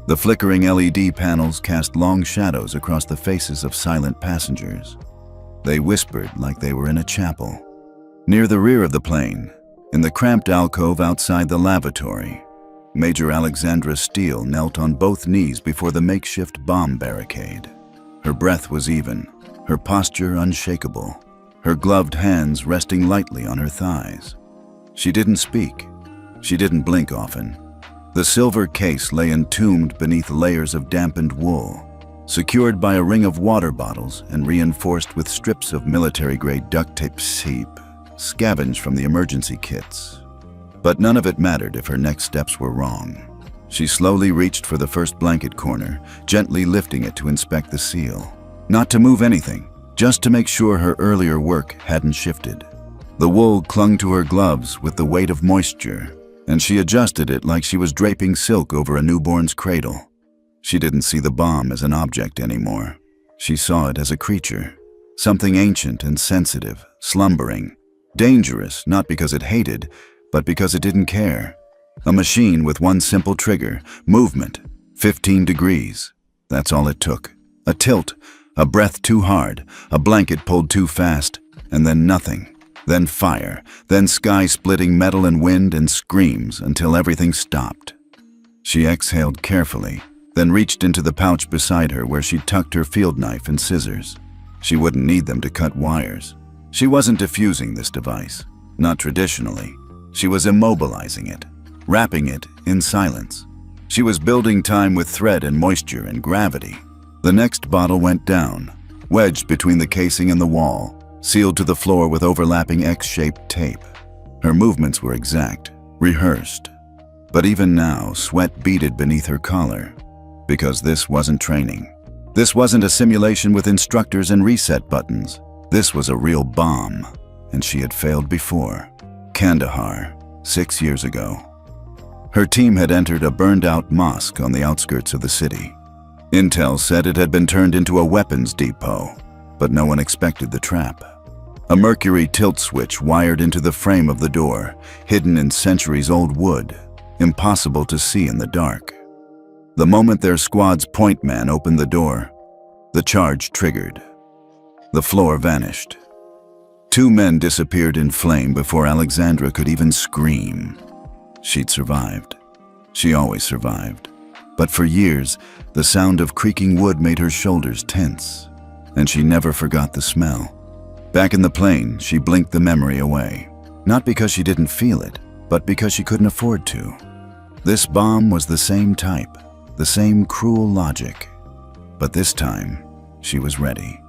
The flickering LED panels cast long shadows across the faces of silent passengers. They whispered like they were in a chapel. Near the rear of the plane, in the cramped alcove outside the lavatory, Major Alexandra Steele knelt on both knees before the makeshift bomb barricade. Her breath was even, her posture unshakable, her gloved hands resting lightly on her thighs. She didn't speak. She didn't blink often. The silver case lay entombed beneath layers of dampened wool, secured by a ring of water bottles and reinforced with strips of military-grade duct tape scavenged from the emergency kits. But none of it mattered if her next steps were wrong. She slowly reached for the first blanket corner, gently lifting it to inspect the seal. Not to move anything, just to make sure her earlier work hadn't shifted. The wool clung to her gloves with the weight of moisture, and she adjusted it like she was draping silk over a newborn's cradle. She didn't see the bomb as an object anymore. She saw it as a creature, something ancient and sensitive, slumbering, dangerous not because it hated, but because it didn't care. A machine with one simple trigger, movement, 15 degrees. That's all it took. A tilt, a breath too hard, a blanket pulled too fast, and then nothing. Then fire, then sky-splitting metal and wind and screams until everything stopped. She exhaled carefully, then reached into the pouch beside her where she tucked her field knife and scissors. She wouldn't need them to cut wires. She wasn't diffusing this device, not traditionally. She was immobilizing it, wrapping it in silence. She was building time with thread and moisture and gravity. The next bottle went down, wedged between the casing and the wall, sealed to the floor with overlapping X-shaped tape. Her movements were exact, rehearsed. But even now, sweat beaded beneath her collar, because this wasn't training. This wasn't a simulation with instructors and reset buttons. This was a real bomb, and she had failed before. Kandahar, 6 years ago. Her team had entered a burned-out mosque on the outskirts of the city. Intel said it had been turned into a weapons depot, but no one expected the trap. A mercury tilt switch wired into the frame of the door, hidden in centuries-old wood, impossible to see in the dark. The moment their squad's point man opened the door, the charge triggered. The floor vanished. 2 men disappeared in flame before Alexandra could even scream. She'd survived. She always survived. But for years, the sound of creaking wood made her shoulders tense, and she never forgot the smell. Back in the plane, she blinked the memory away. Not because she didn't feel it, but because she couldn't afford to. This bomb was the same type, the same cruel logic. But this time, she was ready.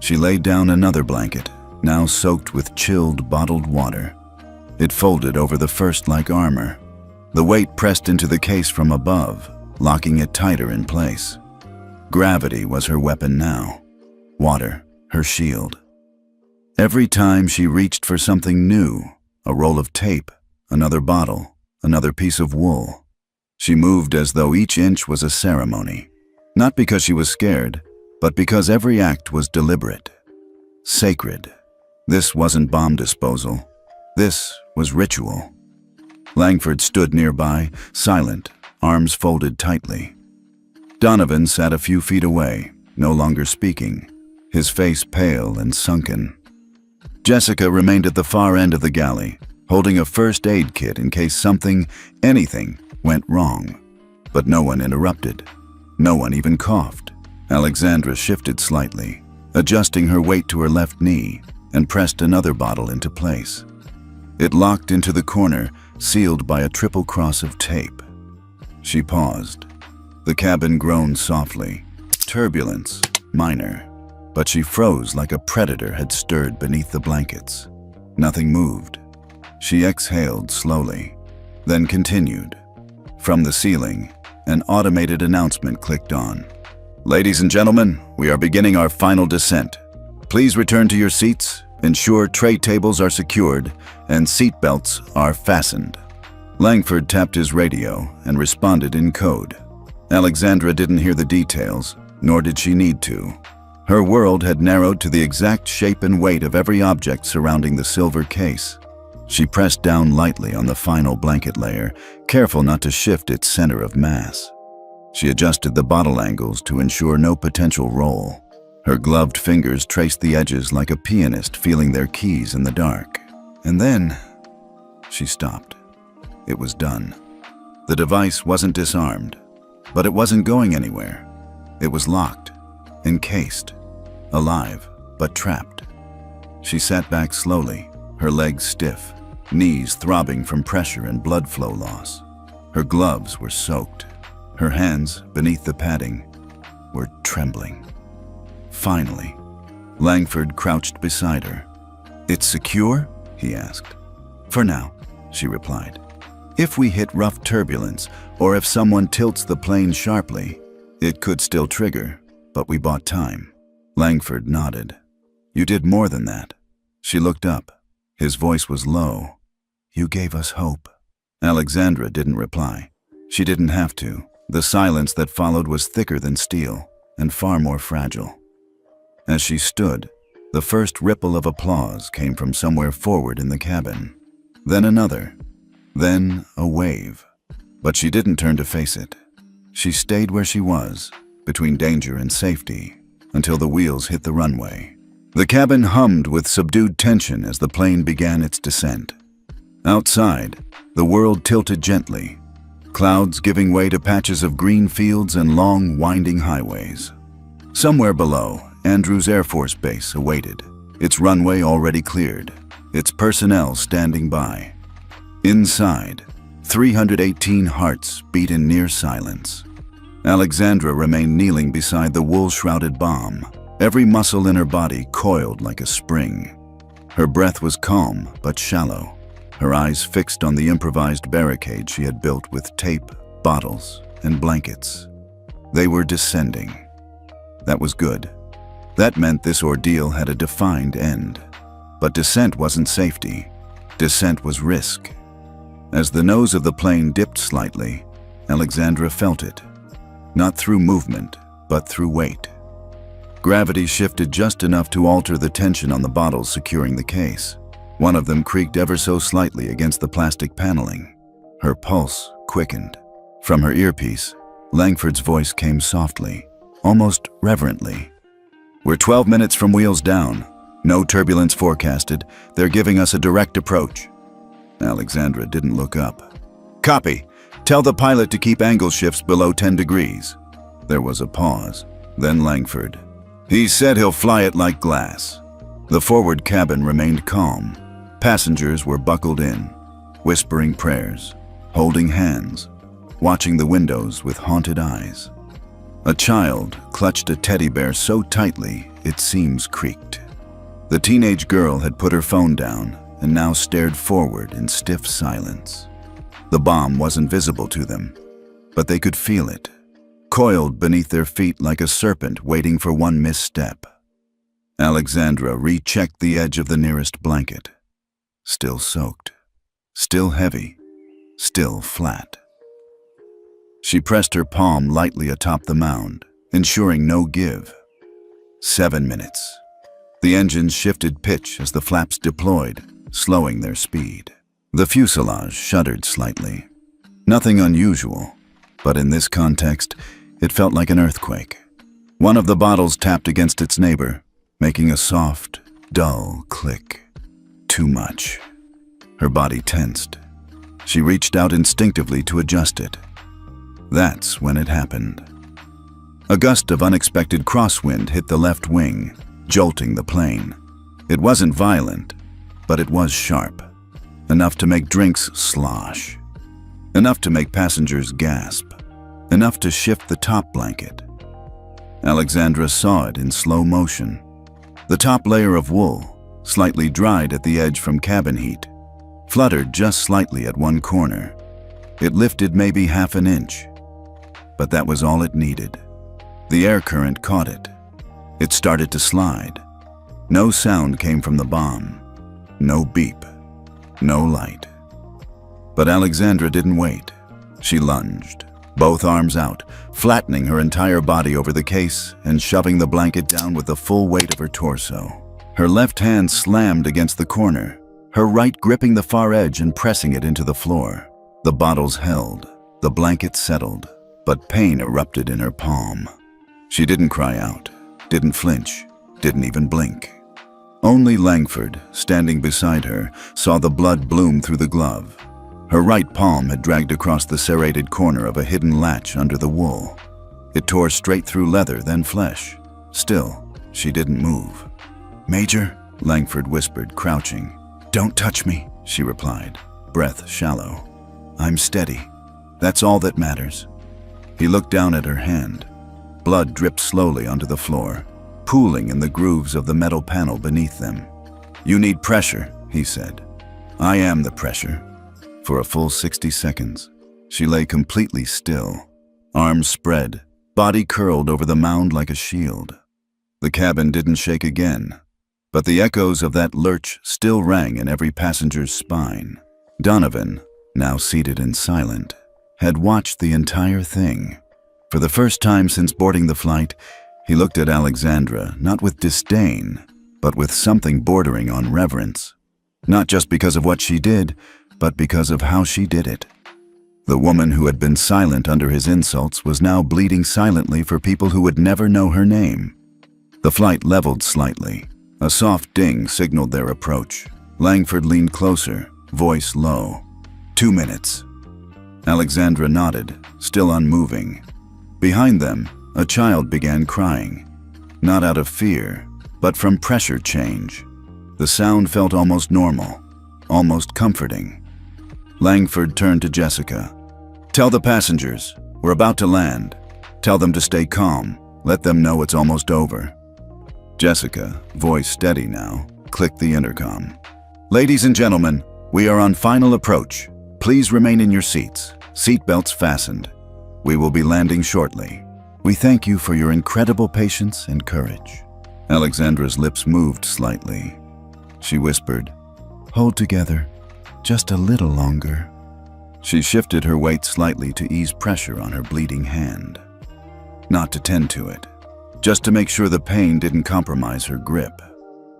She laid down another blanket, now soaked with chilled, bottled water. It folded over the first like armor. The weight pressed into the case from above, locking it tighter in place. Gravity was her weapon now. Water, her shield. Every time she reached for something new, a roll of tape, another bottle, another piece of wool, she moved as though each inch was a ceremony. Not because she was scared, but because every act was deliberate, sacred. This wasn't bomb disposal. This was ritual. Langford stood nearby, silent, arms folded tightly. Donovan sat a few feet away, no longer speaking, his face pale and sunken. Jessica remained at the far end of the galley, holding a first aid kit in case something, anything, went wrong. But no one interrupted. No one even coughed. Alexandra shifted slightly, adjusting her weight to her left knee, and pressed another bottle into place. It locked into the corner, sealed by a triple cross of tape. She paused. The cabin groaned softly. Turbulence, minor. But she froze like a predator had stirred beneath the blankets. Nothing moved. She exhaled slowly, then continued. From the ceiling, an automated announcement clicked on. "Ladies and gentlemen, we are beginning our final descent. Please return to your seats Ensure tray tables are secured and seat belts are fastened. Langford tapped his radio and responded in code. Alexandra didn't hear the details, nor did she need to. Her world had narrowed to the exact shape and weight of every object surrounding the silver case. She pressed down lightly on the final blanket layer, careful not to shift its center of mass. She adjusted the bottle angles to ensure no potential roll. Her gloved fingers traced the edges like a pianist feeling their keys in the dark. And then she stopped. It was done. The device wasn't disarmed, but it wasn't going anywhere. It was locked, encased, alive, but trapped. She sat back slowly, her legs stiff, knees throbbing from pressure and blood flow loss. Her gloves were soaked. Her hands, beneath the padding, were trembling. Finally, Langford crouched beside her. "It's secure?" he asked. "For now," she replied. "If we hit rough turbulence, or if someone tilts the plane sharply, it could still trigger, but we bought time." Langford nodded. "You did more than that." She looked up. His voice was low. "You gave us hope." Alexandra didn't reply. She didn't have to. The silence that followed was thicker than steel and far more fragile. As she stood, the first ripple of applause came from somewhere forward in the cabin. Then another. Then a wave. But she didn't turn to face it. She stayed where she was, between danger and safety, until the wheels hit the runway. The cabin hummed with subdued tension as the plane began its descent. Outside, the world tilted gently, clouds giving way to patches of green fields and long, winding highways. Somewhere below, Andrews Air Force Base awaited, its runway already cleared, its personnel standing by. Inside, 318 hearts beat in near silence. Alexandra remained kneeling beside the wool-shrouded bomb, every muscle in her body coiled like a spring. Her breath was calm but shallow, her eyes fixed on the improvised barricade she had built with tape, bottles, and blankets. They were descending. That was good. That meant this ordeal had a defined end. But descent wasn't safety. Descent was risk. As the nose of the plane dipped slightly, Alexandra felt it. Not through movement, but through weight. Gravity shifted just enough to alter the tension on the bottles securing the case. One of them creaked ever so slightly against the plastic paneling. Her pulse quickened. From her earpiece, Langford's voice came softly, almost reverently. "We're 12 minutes from wheels down. No turbulence forecasted. They're giving us a direct approach." Alexandra didn't look up. "Copy. Tell the pilot to keep angle shifts below 10 degrees. There was a pause. Then Langford. "He said he'll fly it like glass." The forward cabin remained calm. Passengers were buckled in, whispering prayers, holding hands, watching the windows with haunted eyes. A child clutched a teddy bear so tightly its seams creaked. The teenage girl had put her phone down and now stared forward in stiff silence. The bomb wasn't visible to them, but they could feel it, coiled beneath their feet like a serpent waiting for one misstep. Alexandra rechecked the edge of the nearest blanket. Still soaked, still heavy, still flat. She pressed her palm lightly atop the mound, ensuring no give. 7 minutes. The engines shifted pitch as the flaps deployed, slowing their speed. The fuselage shuddered slightly. Nothing unusual, but in this context, it felt like an earthquake. One of the bottles tapped against its neighbor, making a soft, dull click. Too much. Her body tensed. She reached out instinctively to adjust it. That's when it happened. A gust of unexpected crosswind hit the left wing, jolting the plane. It wasn't violent, but it was sharp. Enough to make drinks slosh. Enough to make passengers gasp. Enough to shift the top blanket. Alexandra saw it in slow motion. The top layer of wool, slightly dried at the edge from cabin heat, fluttered just slightly at one corner. It lifted maybe half an inch. But that was all it needed. The air current caught it. It started to slide. No sound came from the bomb. No beep. No light. But Alexandra didn't wait. She lunged, both arms out, flattening her entire body over the case and shoving the blanket down with the full weight of her torso. Her left hand slammed against the corner, her right gripping the far edge and pressing it into the floor. The bottles held, the blanket settled, but pain erupted in her palm. She didn't cry out, didn't flinch, didn't even blink. Only Langford, standing beside her, saw the blood bloom through the glove. Her right palm had dragged across the serrated corner of a hidden latch under the wool. It tore straight through leather, then flesh. Still, she didn't move. "Major," Langford whispered, crouching. "Don't touch me," she replied, breath shallow. "I'm steady. That's all that matters." He looked down at her hand. Blood dripped slowly onto the floor, pooling in the grooves of the metal panel beneath them. "You need pressure," he said. "I am the pressure." For a full 60 seconds, she lay completely still, arms spread, body curled over the mound like a shield. The cabin didn't shake again, but the echoes of that lurch still rang in every passenger's spine. Donovan, now seated and silent, had watched the entire thing. For the first time since boarding the flight, he looked at Alexandra not with disdain, but with something bordering on reverence. Not just because of what she did, but because of how she did it. The woman who had been silent under his insults was now bleeding silently for people who would never know her name. The flight leveled slightly. A soft ding signaled their approach. Langford leaned closer, voice low. 2 minutes. Alexandra nodded, still unmoving. Behind them, a child began crying. Not out of fear, but from pressure change. The sound felt almost normal, almost comforting. Langford turned to Jessica. "Tell the passengers, we're about to land. Tell them to stay calm. Let them know it's almost over." Jessica, voice steady now, clicked the intercom. "Ladies and gentlemen, we are on final approach. Please remain in your seats, seatbelts fastened. We will be landing shortly. We thank you for your incredible patience and courage." Alexandra's lips moved slightly. She whispered, "Hold together, just a little longer." She shifted her weight slightly to ease pressure on her bleeding hand. Not to tend to it, just to make sure the pain didn't compromise her grip.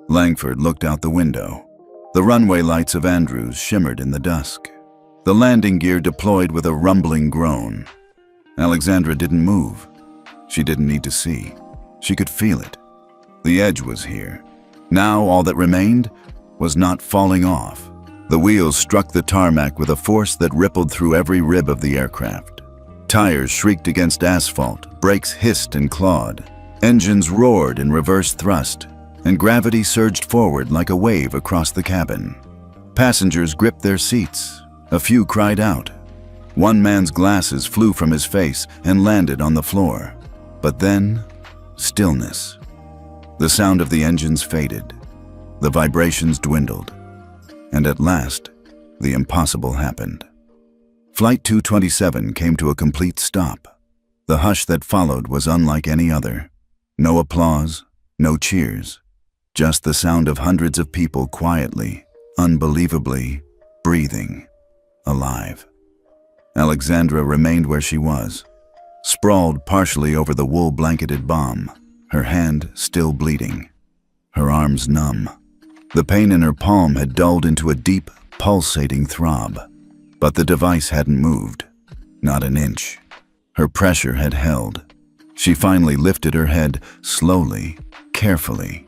Langford looked out the window. The runway lights of Andrews shimmered in the dusk. The landing gear deployed with a rumbling groan. Alexandra didn't move. She didn't need to see. She could feel it. The edge was here. Now all that remained was not falling off. The wheels struck the tarmac with a force that rippled through every rib of the aircraft. Tires shrieked against asphalt, brakes hissed and clawed. Engines roared in reverse thrust, and gravity surged forward like a wave across the cabin. Passengers gripped their seats. A few cried out. One man's glasses flew from his face and landed on the floor. But then, stillness. The sound of the engines faded. The vibrations dwindled. And at last, the impossible happened. Flight 227 came to a complete stop. The hush that followed was unlike any other. No applause, no cheers, just the sound of hundreds of people quietly, unbelievably, breathing, alive. Alexandra remained where she was, sprawled partially over the wool-blanketed bomb, her hand still bleeding, her arms numb. The pain in her palm had dulled into a deep, pulsating throb, but the device hadn't moved, not an inch. Her pressure had held. She finally lifted her head, slowly, carefully.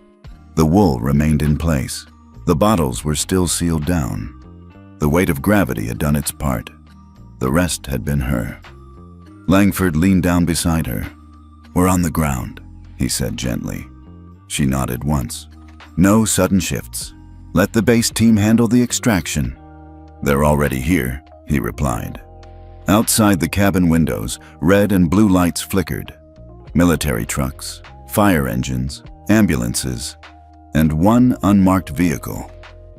The wool remained in place. The bottles were still sealed down. The weight of gravity had done its part. The rest had been her. Langford leaned down beside her. "We're on the ground," he said gently. She nodded once. "No sudden shifts. Let the base team handle the extraction." "They're already here," he replied. Outside the cabin windows, red and blue lights flickered. Military trucks, fire engines, ambulances, and one unmarked vehicle,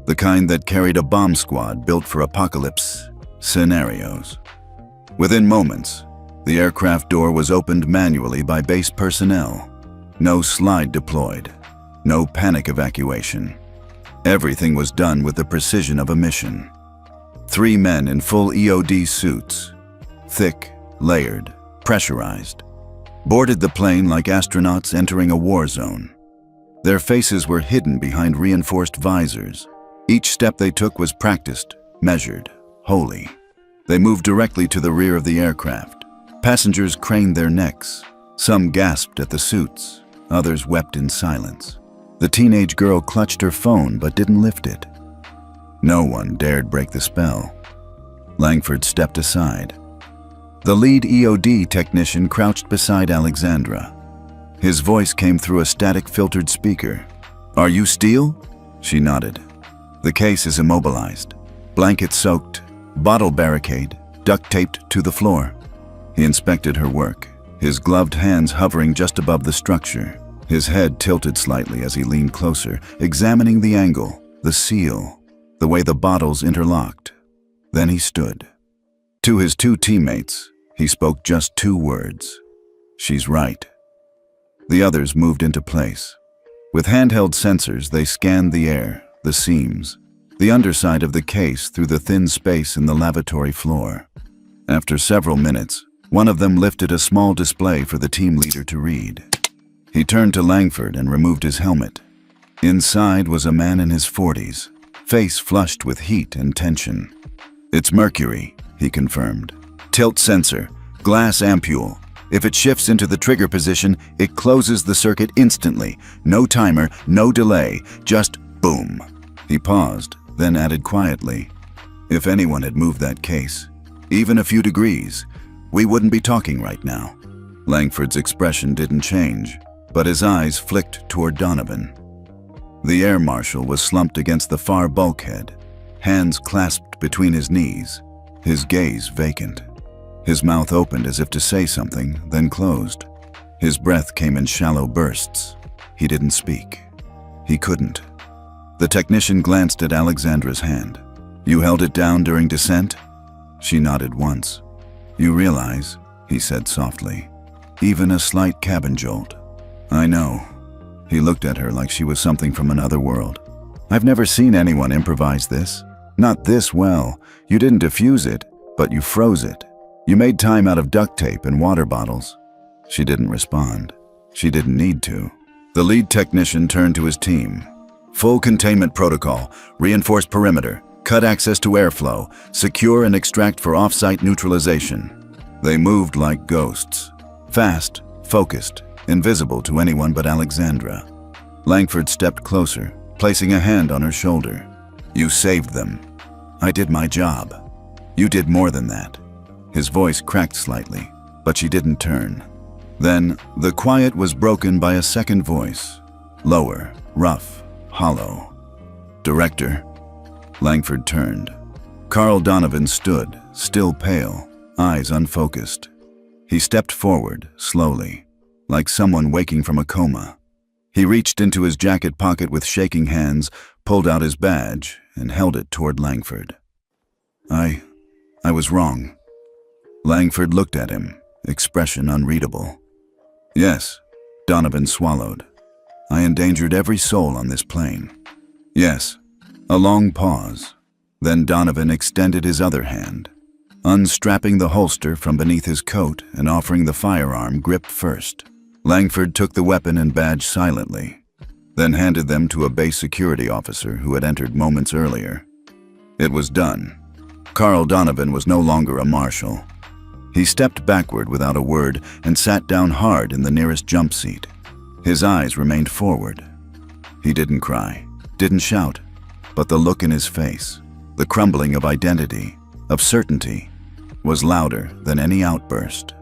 the kind that carried a bomb squad built for apocalypse scenarios. Within moments, the aircraft door was opened manually by base personnel. No slide deployed. No panic evacuation. Everything was done with the precision of a mission. 3 men in full EOD suits, thick, layered, pressurized, boarded the plane like astronauts entering a war zone. Their faces were hidden behind reinforced visors. Each step they took was practiced, measured, holy. They moved directly to the rear of the aircraft. Passengers craned their necks. Some gasped at the suits. Others wept in silence. The teenage girl clutched her phone but didn't lift it. No one dared break the spell. Langford stepped aside. The lead EOD technician crouched beside Alexandra. His voice came through a static filtered speaker. "Are you Steele?" She nodded. "The case is immobilized. Blanket soaked, bottle barricade, duct taped to the floor." He inspected her work, his gloved hands hovering just above the structure. His head tilted slightly as he leaned closer, examining the angle, the seal, the way the bottles interlocked. Then he stood. To his 2 teammates, he spoke just 2 words. "She's right." The others moved into place. With handheld sensors, they scanned the air, the seams, the underside of the case through the thin space in the lavatory floor. After several minutes, one of them lifted a small display for the team leader to read. He turned to Langford and removed his helmet. Inside was a man in his 40s, face flushed with heat and tension. "It's mercury," he confirmed. "Tilt sensor, glass ampule. If it shifts into the trigger position, it closes the circuit instantly. No timer, no delay, just boom." He paused, then added quietly, "If anyone had moved that case, even a few degrees, we wouldn't be talking right now." Langford's expression didn't change, but his eyes flicked toward Donovan. The air marshal was slumped against the far bulkhead, hands clasped between his knees, his gaze vacant. His mouth opened as if to say something, then closed. His breath came in shallow bursts. He didn't speak. He couldn't. The technician glanced at Alexandra's hand. "You held it down during descent?" She nodded once. "You realize," he said softly, "even a slight cabin jolt." "I know." He looked at her like she was something from another world. "I've never seen anyone improvise this. Not this well. You didn't defuse it, but you froze it. You made time out of duct tape and water bottles." She didn't respond. She didn't need to. The lead technician turned to his team. "Full containment protocol, reinforced perimeter, cut access to airflow, secure and extract for off-site neutralization." They moved like ghosts. Fast, focused, invisible to anyone but Alexandra. Langford stepped closer, placing a hand on her shoulder. "You saved them. I did my job. You did more than that." His voice cracked slightly, but she didn't turn. Then, the quiet was broken by a second voice, lower, rough, hollow. "Director." Langford turned. Carl Donovan stood, still pale, eyes unfocused. He stepped forward, slowly, like someone waking from a coma. He reached into his jacket pocket with shaking hands, pulled out his badge, and held it toward Langford. I was wrong." Langford looked at him, expression unreadable. "Yes," Donovan swallowed. "I endangered every soul on this plane." "Yes." A long pause. Then Donovan extended his other hand, unstrapping the holster from beneath his coat and offering the firearm gripped first. Langford took the weapon and badge silently, then handed them to a base security officer who had entered moments earlier. It was done. Carl Donovan was no longer a marshal. He stepped backward without a word and sat down hard in the nearest jump seat. His eyes remained forward. He didn't cry, didn't shout, but the look in his face, the crumbling of identity, of certainty, was louder than any outburst.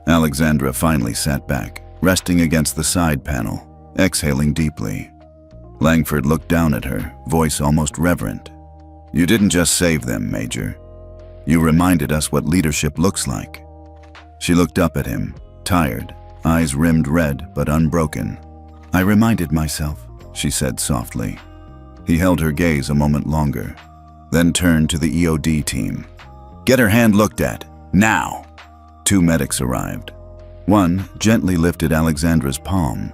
Alexandra finally sat back, resting against the side panel, exhaling deeply. Langford looked down at her, voice almost reverent. "You didn't just save them, Major. You reminded us what leadership looks like." She looked up at him, tired, eyes rimmed red but unbroken. "I reminded myself," she said softly. He held her gaze a moment longer, then turned to the EOD team. "Get her hand looked at, now!" 2 medics arrived. One gently lifted Alexandra's palm.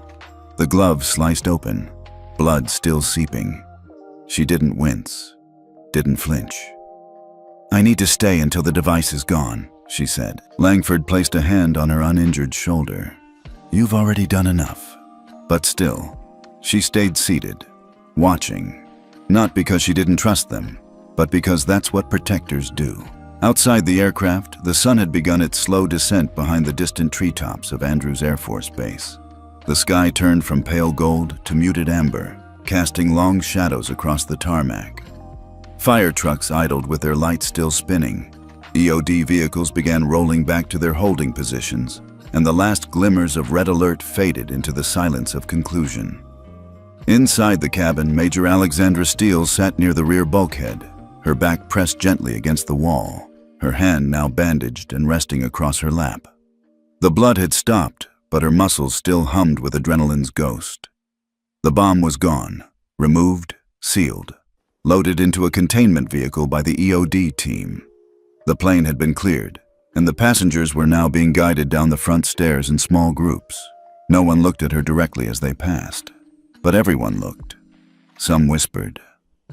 The glove sliced open, blood still seeping. She didn't wince, didn't flinch. "I need to stay until the device is gone," she said. Langford placed a hand on her uninjured shoulder. "You've already done enough." But still, she stayed seated, watching, not because she didn't trust them, but because that's what protectors do. Outside the aircraft, the sun had begun its slow descent behind the distant treetops of Andrews Air Force Base. The sky turned from pale gold to muted amber, casting long shadows across the tarmac. Fire trucks idled with their lights still spinning. EOD vehicles began rolling back to their holding positions, and the last glimmers of red alert faded into the silence of conclusion. Inside the cabin, Major Alexandra Steele sat near the rear bulkhead, her back pressed gently against the wall, her hand now bandaged and resting across her lap. The blood had stopped, but her muscles still hummed with adrenaline's ghost. The bomb was gone, removed, sealed, loaded into a containment vehicle by the EOD team. The plane had been cleared, and the passengers were now being guided down the front stairs in small groups. No one looked at her directly as they passed, but everyone looked. Some whispered.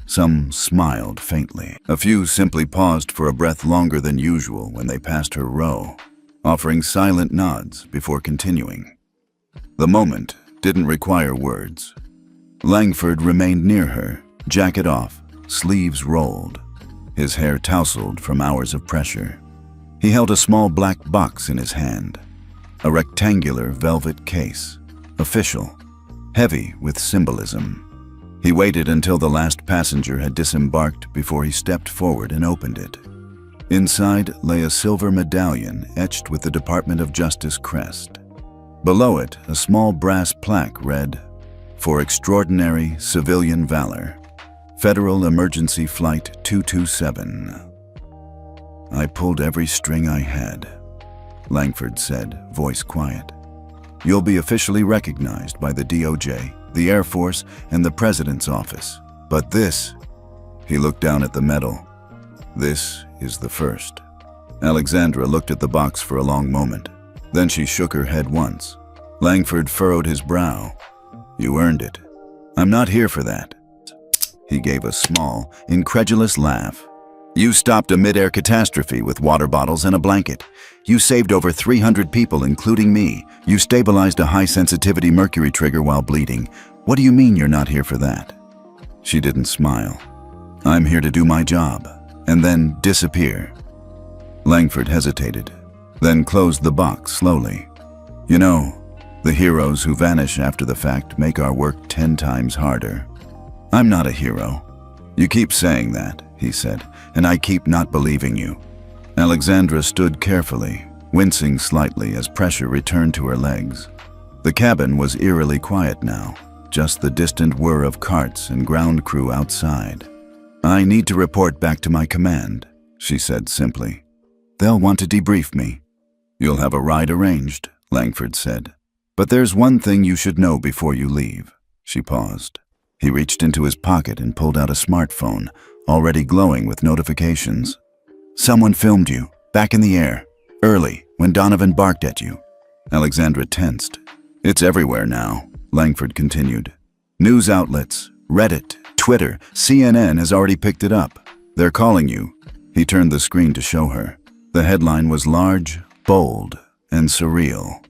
Some smiled faintly. A few simply paused for a breath longer than usual when they passed her row, offering silent nods before continuing. The moment didn't require words. Langford remained near her, jacket off, sleeves rolled, his hair tousled from hours of pressure. He held a small black box in his hand, a rectangular velvet case, official, heavy with symbolism. He waited until the last passenger had disembarked before he stepped forward and opened it. Inside lay a silver medallion etched with the Department of Justice crest. Below it, a small brass plaque read, "For Extraordinary Civilian Valor, Federal Emergency Flight 227. "I pulled every string I had," Langford said, voice quiet. "You'll be officially recognized by the DOJ, the Air Force, and the President's office. But this," he looked down at the medal, "this is the first." Alexandra looked at the box for a long moment. Then she shook her head once. Langford furrowed his brow. "You earned it. I'm not here for that." He gave a small, incredulous laugh. "You stopped a mid-air catastrophe with water bottles and a blanket. You saved over 300 people, including me. You stabilized a high-sensitivity mercury trigger while bleeding. What do you mean you're not here for that?" She didn't smile. "I'm here to do my job, and then disappear." Langford hesitated, then closed the box slowly. "You know, the heroes who vanish after the fact make our work 10 times harder. I'm not a hero. You keep saying that," he said, "and I keep not believing you." Alexandra stood carefully, wincing slightly as pressure returned to her legs. The cabin was eerily quiet now, just the distant whir of carts and ground crew outside. "I need to report back to my command," she said simply. "They'll want to debrief me." "You'll have a ride arranged," Langford said. "But there's one thing you should know before you leave." She paused. He reached into his pocket and pulled out a smartphone, already glowing with notifications. "Someone filmed you, back in the air, early, when Donovan barked at you." Alexandra tensed. "It's everywhere now," Langford continued. "News outlets, Reddit, Twitter, CNN has already picked it up. They're calling you." He turned the screen to show her. The headline was large, bold, and surreal.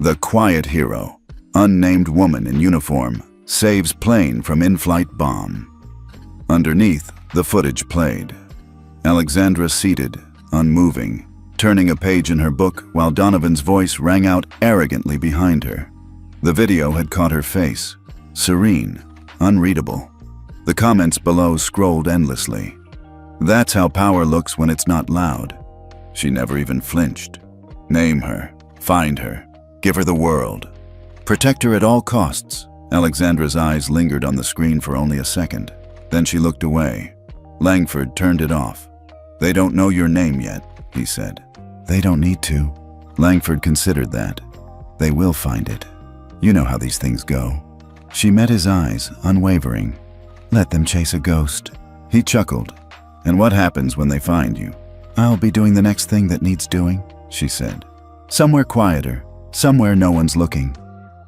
"The Quiet Hero, Unnamed Woman in Uniform, Saves Plane from In-Flight Bomb." Underneath, the footage played. Alexandra seated, unmoving, turning a page in her book while Donovan's voice rang out arrogantly behind her. The video had caught her face, serene, unreadable. The comments below scrolled endlessly. "That's how power looks when it's not loud." She never even flinched. "Name her, find her, give her the world. Protect her at all costs." Alexandra's eyes lingered on the screen for only a second. Then she looked away. Langford turned it off. "They don't know your name yet," he said. "They don't need to." Langford considered that. "They will find it. You know how these things go." She met his eyes, unwavering. "Let them chase a ghost." He chuckled. "And what happens when they find you?" "I'll be doing the next thing that needs doing," she said. "Somewhere quieter, somewhere no one's looking."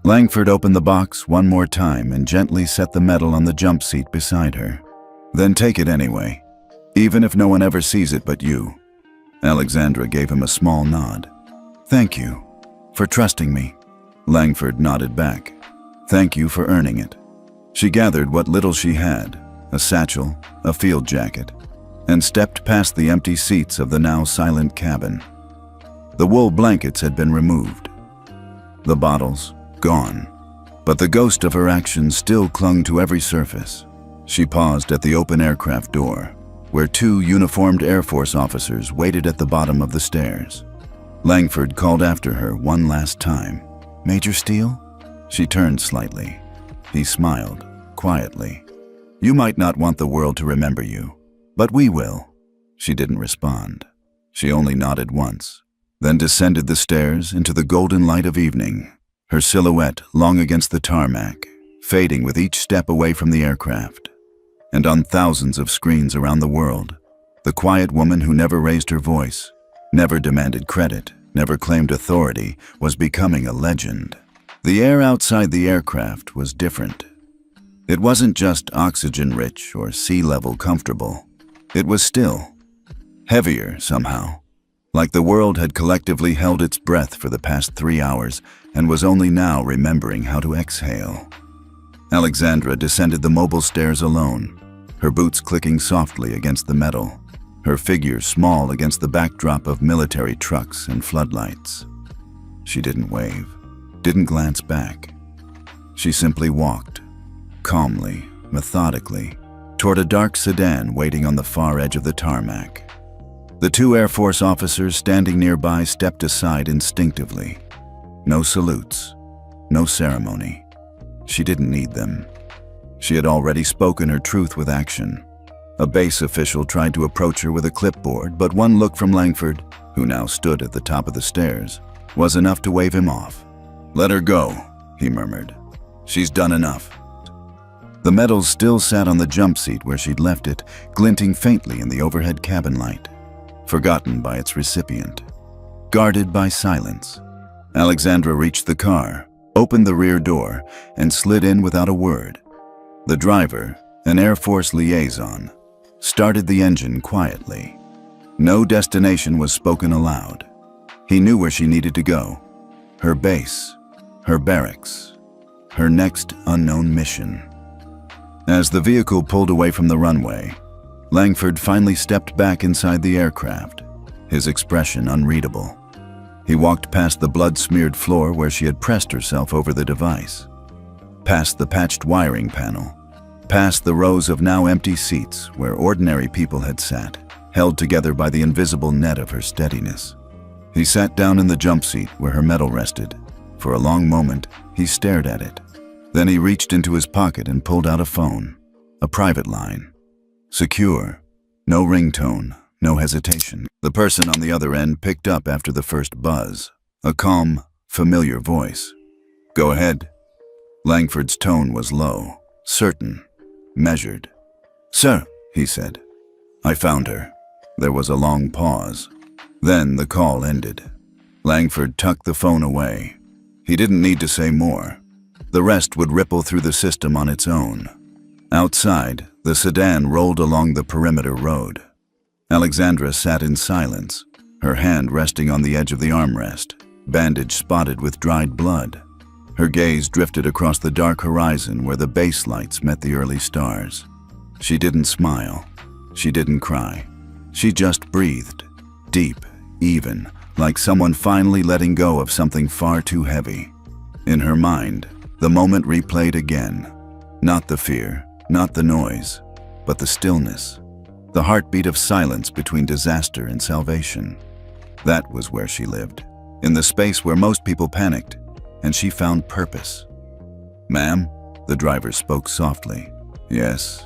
Langford opened the box one more time and gently set the medal on the jump seat beside her. Then take it anyway, even if no one ever sees it but you. Alexandra gave him a small nod. Thank you for trusting me. Langford nodded back. Thank you for earning it. She gathered what little she had, a satchel, a field jacket, and stepped past the empty seats of the now silent cabin. The wool blankets had been removed. The bottles, gone. But the ghost of her actions still clung to every surface. She paused at the open aircraft door, where two uniformed Air Force officers waited at the bottom of the stairs. Langford called after her one last time. Major Steele? She turned slightly. He smiled, quietly. You might not want the world to remember you, but we will. She didn't respond. She only nodded once, then descended the stairs into the golden light of evening, her silhouette long against the tarmac, fading with each step away from the aircraft. And on thousands of screens around the world, the quiet woman who never raised her voice, never demanded credit, never claimed authority, was becoming a legend. The air outside the aircraft was different. It wasn't just oxygen-rich or sea-level comfortable. It was still, heavier somehow, like the world had collectively held its breath for the past 3 hours and was only now remembering how to exhale. Alexandra descended the mobile stairs alone, her boots clicking softly against the metal, her figure small against the backdrop of military trucks and floodlights. She didn't wave, didn't glance back. She simply walked, calmly, methodically, toward a dark sedan waiting on the far edge of the tarmac. The two Air Force officers standing nearby stepped aside instinctively. No salutes, no ceremony. She didn't need them. She had already spoken her truth with action. A base official tried to approach her with a clipboard, but one look from Langford, who now stood at the top of the stairs, was enough to wave him off. Let her go, he murmured. She's done enough. The medal still sat on the jump seat where she'd left it, glinting faintly in the overhead cabin light, forgotten by its recipient, guarded by silence. Alexandra reached the car, opened the rear door, and slid in without a word. The driver, an Air Force liaison, started the engine quietly. No destination was spoken aloud. He knew where she needed to go. Her base, her barracks, her next unknown mission. As the vehicle pulled away from the runway, Langford finally stepped back inside the aircraft, his expression unreadable. He walked past the blood-smeared floor where she had pressed herself over the device, past the patched wiring panel, past the rows of now empty seats where ordinary people had sat, held together by the invisible net of her steadiness. He sat down in the jump seat where her medal rested. For a long moment, he stared at it. Then he reached into his pocket and pulled out a phone, a private line. Secure, no ringtone, no hesitation. The person on the other end picked up after the first buzz, a calm, familiar voice. Go ahead. Langford's tone was low, certain, measured. Sir, he said. I found her. There was a long pause. Then the call ended. Langford tucked the phone away. He didn't need to say more. The rest would ripple through the system on its own. Outside, the sedan rolled along the perimeter road. Alexandra sat in silence, her hand resting on the edge of the armrest, bandage spotted with dried blood. Her gaze drifted across the dark horizon where the base lights met the early stars. She didn't smile. She didn't cry. She just breathed, deep, even, like someone finally letting go of something far too heavy. In her mind, the moment replayed again. Not the fear, not the noise, but the stillness. The heartbeat of silence between disaster and salvation. That was where she lived, in the space where most people panicked, and she found purpose. Ma'am? The driver spoke softly. Yes.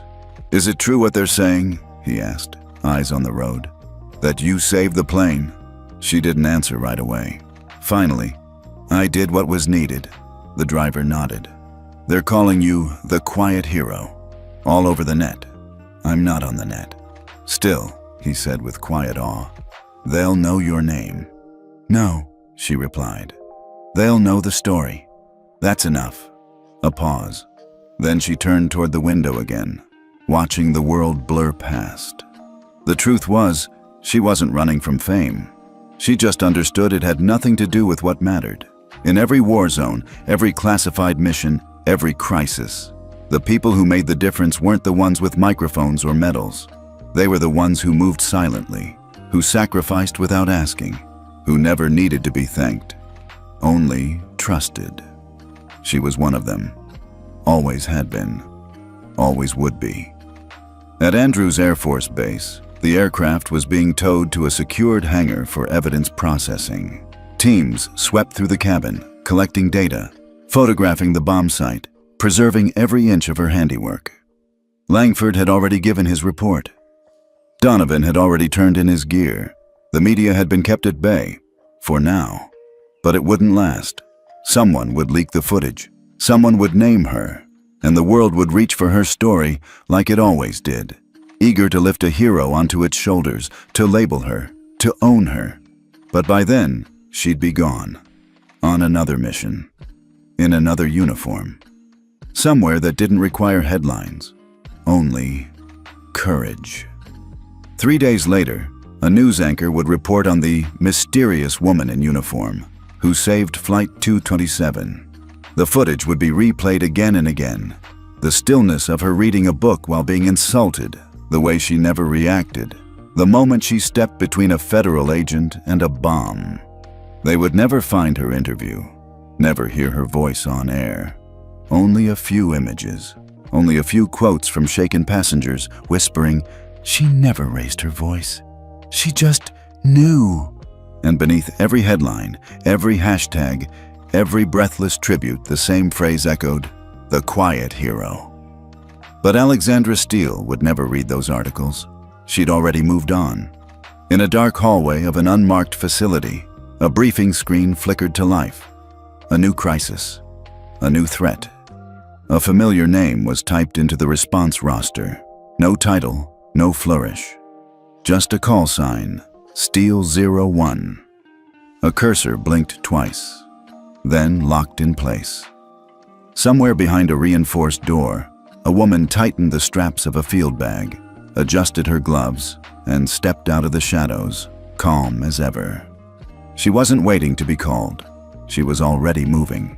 Is it true what they're saying? He asked, eyes on the road. That you saved the plane? She didn't answer right away. Finally, I did what was needed. The driver nodded. They're calling you the quiet hero, all over the net. I'm not on the net. Still, he said with quiet awe, they'll know your name. No, she replied. They'll know the story. That's enough. A pause. Then she turned toward the window again, watching the world blur past. The truth was, she wasn't running from fame. She just understood it had nothing to do with what mattered. In every war zone, every classified mission, every crisis, the people who made the difference weren't the ones with microphones or medals. They were the ones who moved silently, who sacrificed without asking, who never needed to be thanked, only trusted. She was one of them. Always had been. Always would be. At Andrews Air Force Base, the aircraft was being towed to a secured hangar for evidence processing. Teams swept through the cabin, collecting data, photographing the bomb site, preserving every inch of her handiwork. Langford had already given his report. Donovan had already turned in his gear. The media had been kept at bay, for now. But it wouldn't last. Someone would leak the footage. Someone would name her, and the world would reach for her story like it always did, eager to lift a hero onto its shoulders, to label her, to own her. But by then, she'd be gone, on another mission, in another uniform, somewhere that didn't require headlines, only courage. 3 days later, a news anchor would report on the mysterious woman in uniform who saved Flight 227. The footage would be replayed again and again. The stillness of her reading a book while being insulted, the way she never reacted, the moment she stepped between a federal agent and a bomb. They would never find her interview, never hear her voice on air. Only a few images, only a few quotes from shaken passengers whispering, "She never raised her voice. She just knew." And beneath every headline, every hashtag, every breathless tribute, the same phrase echoed, "The quiet hero." But Alexandra Steele would never read those articles. She'd already moved on. In a dark hallway of an unmarked facility, a briefing screen flickered to life. A new crisis, a new threat. A familiar name was typed into the response roster. No title, no flourish. Just a call sign, Steele 01. A cursor blinked twice, then locked in place. Somewhere behind a reinforced door, a woman tightened the straps of a field bag, adjusted her gloves, and stepped out of the shadows, calm as ever. She wasn't waiting to be called. She was already moving.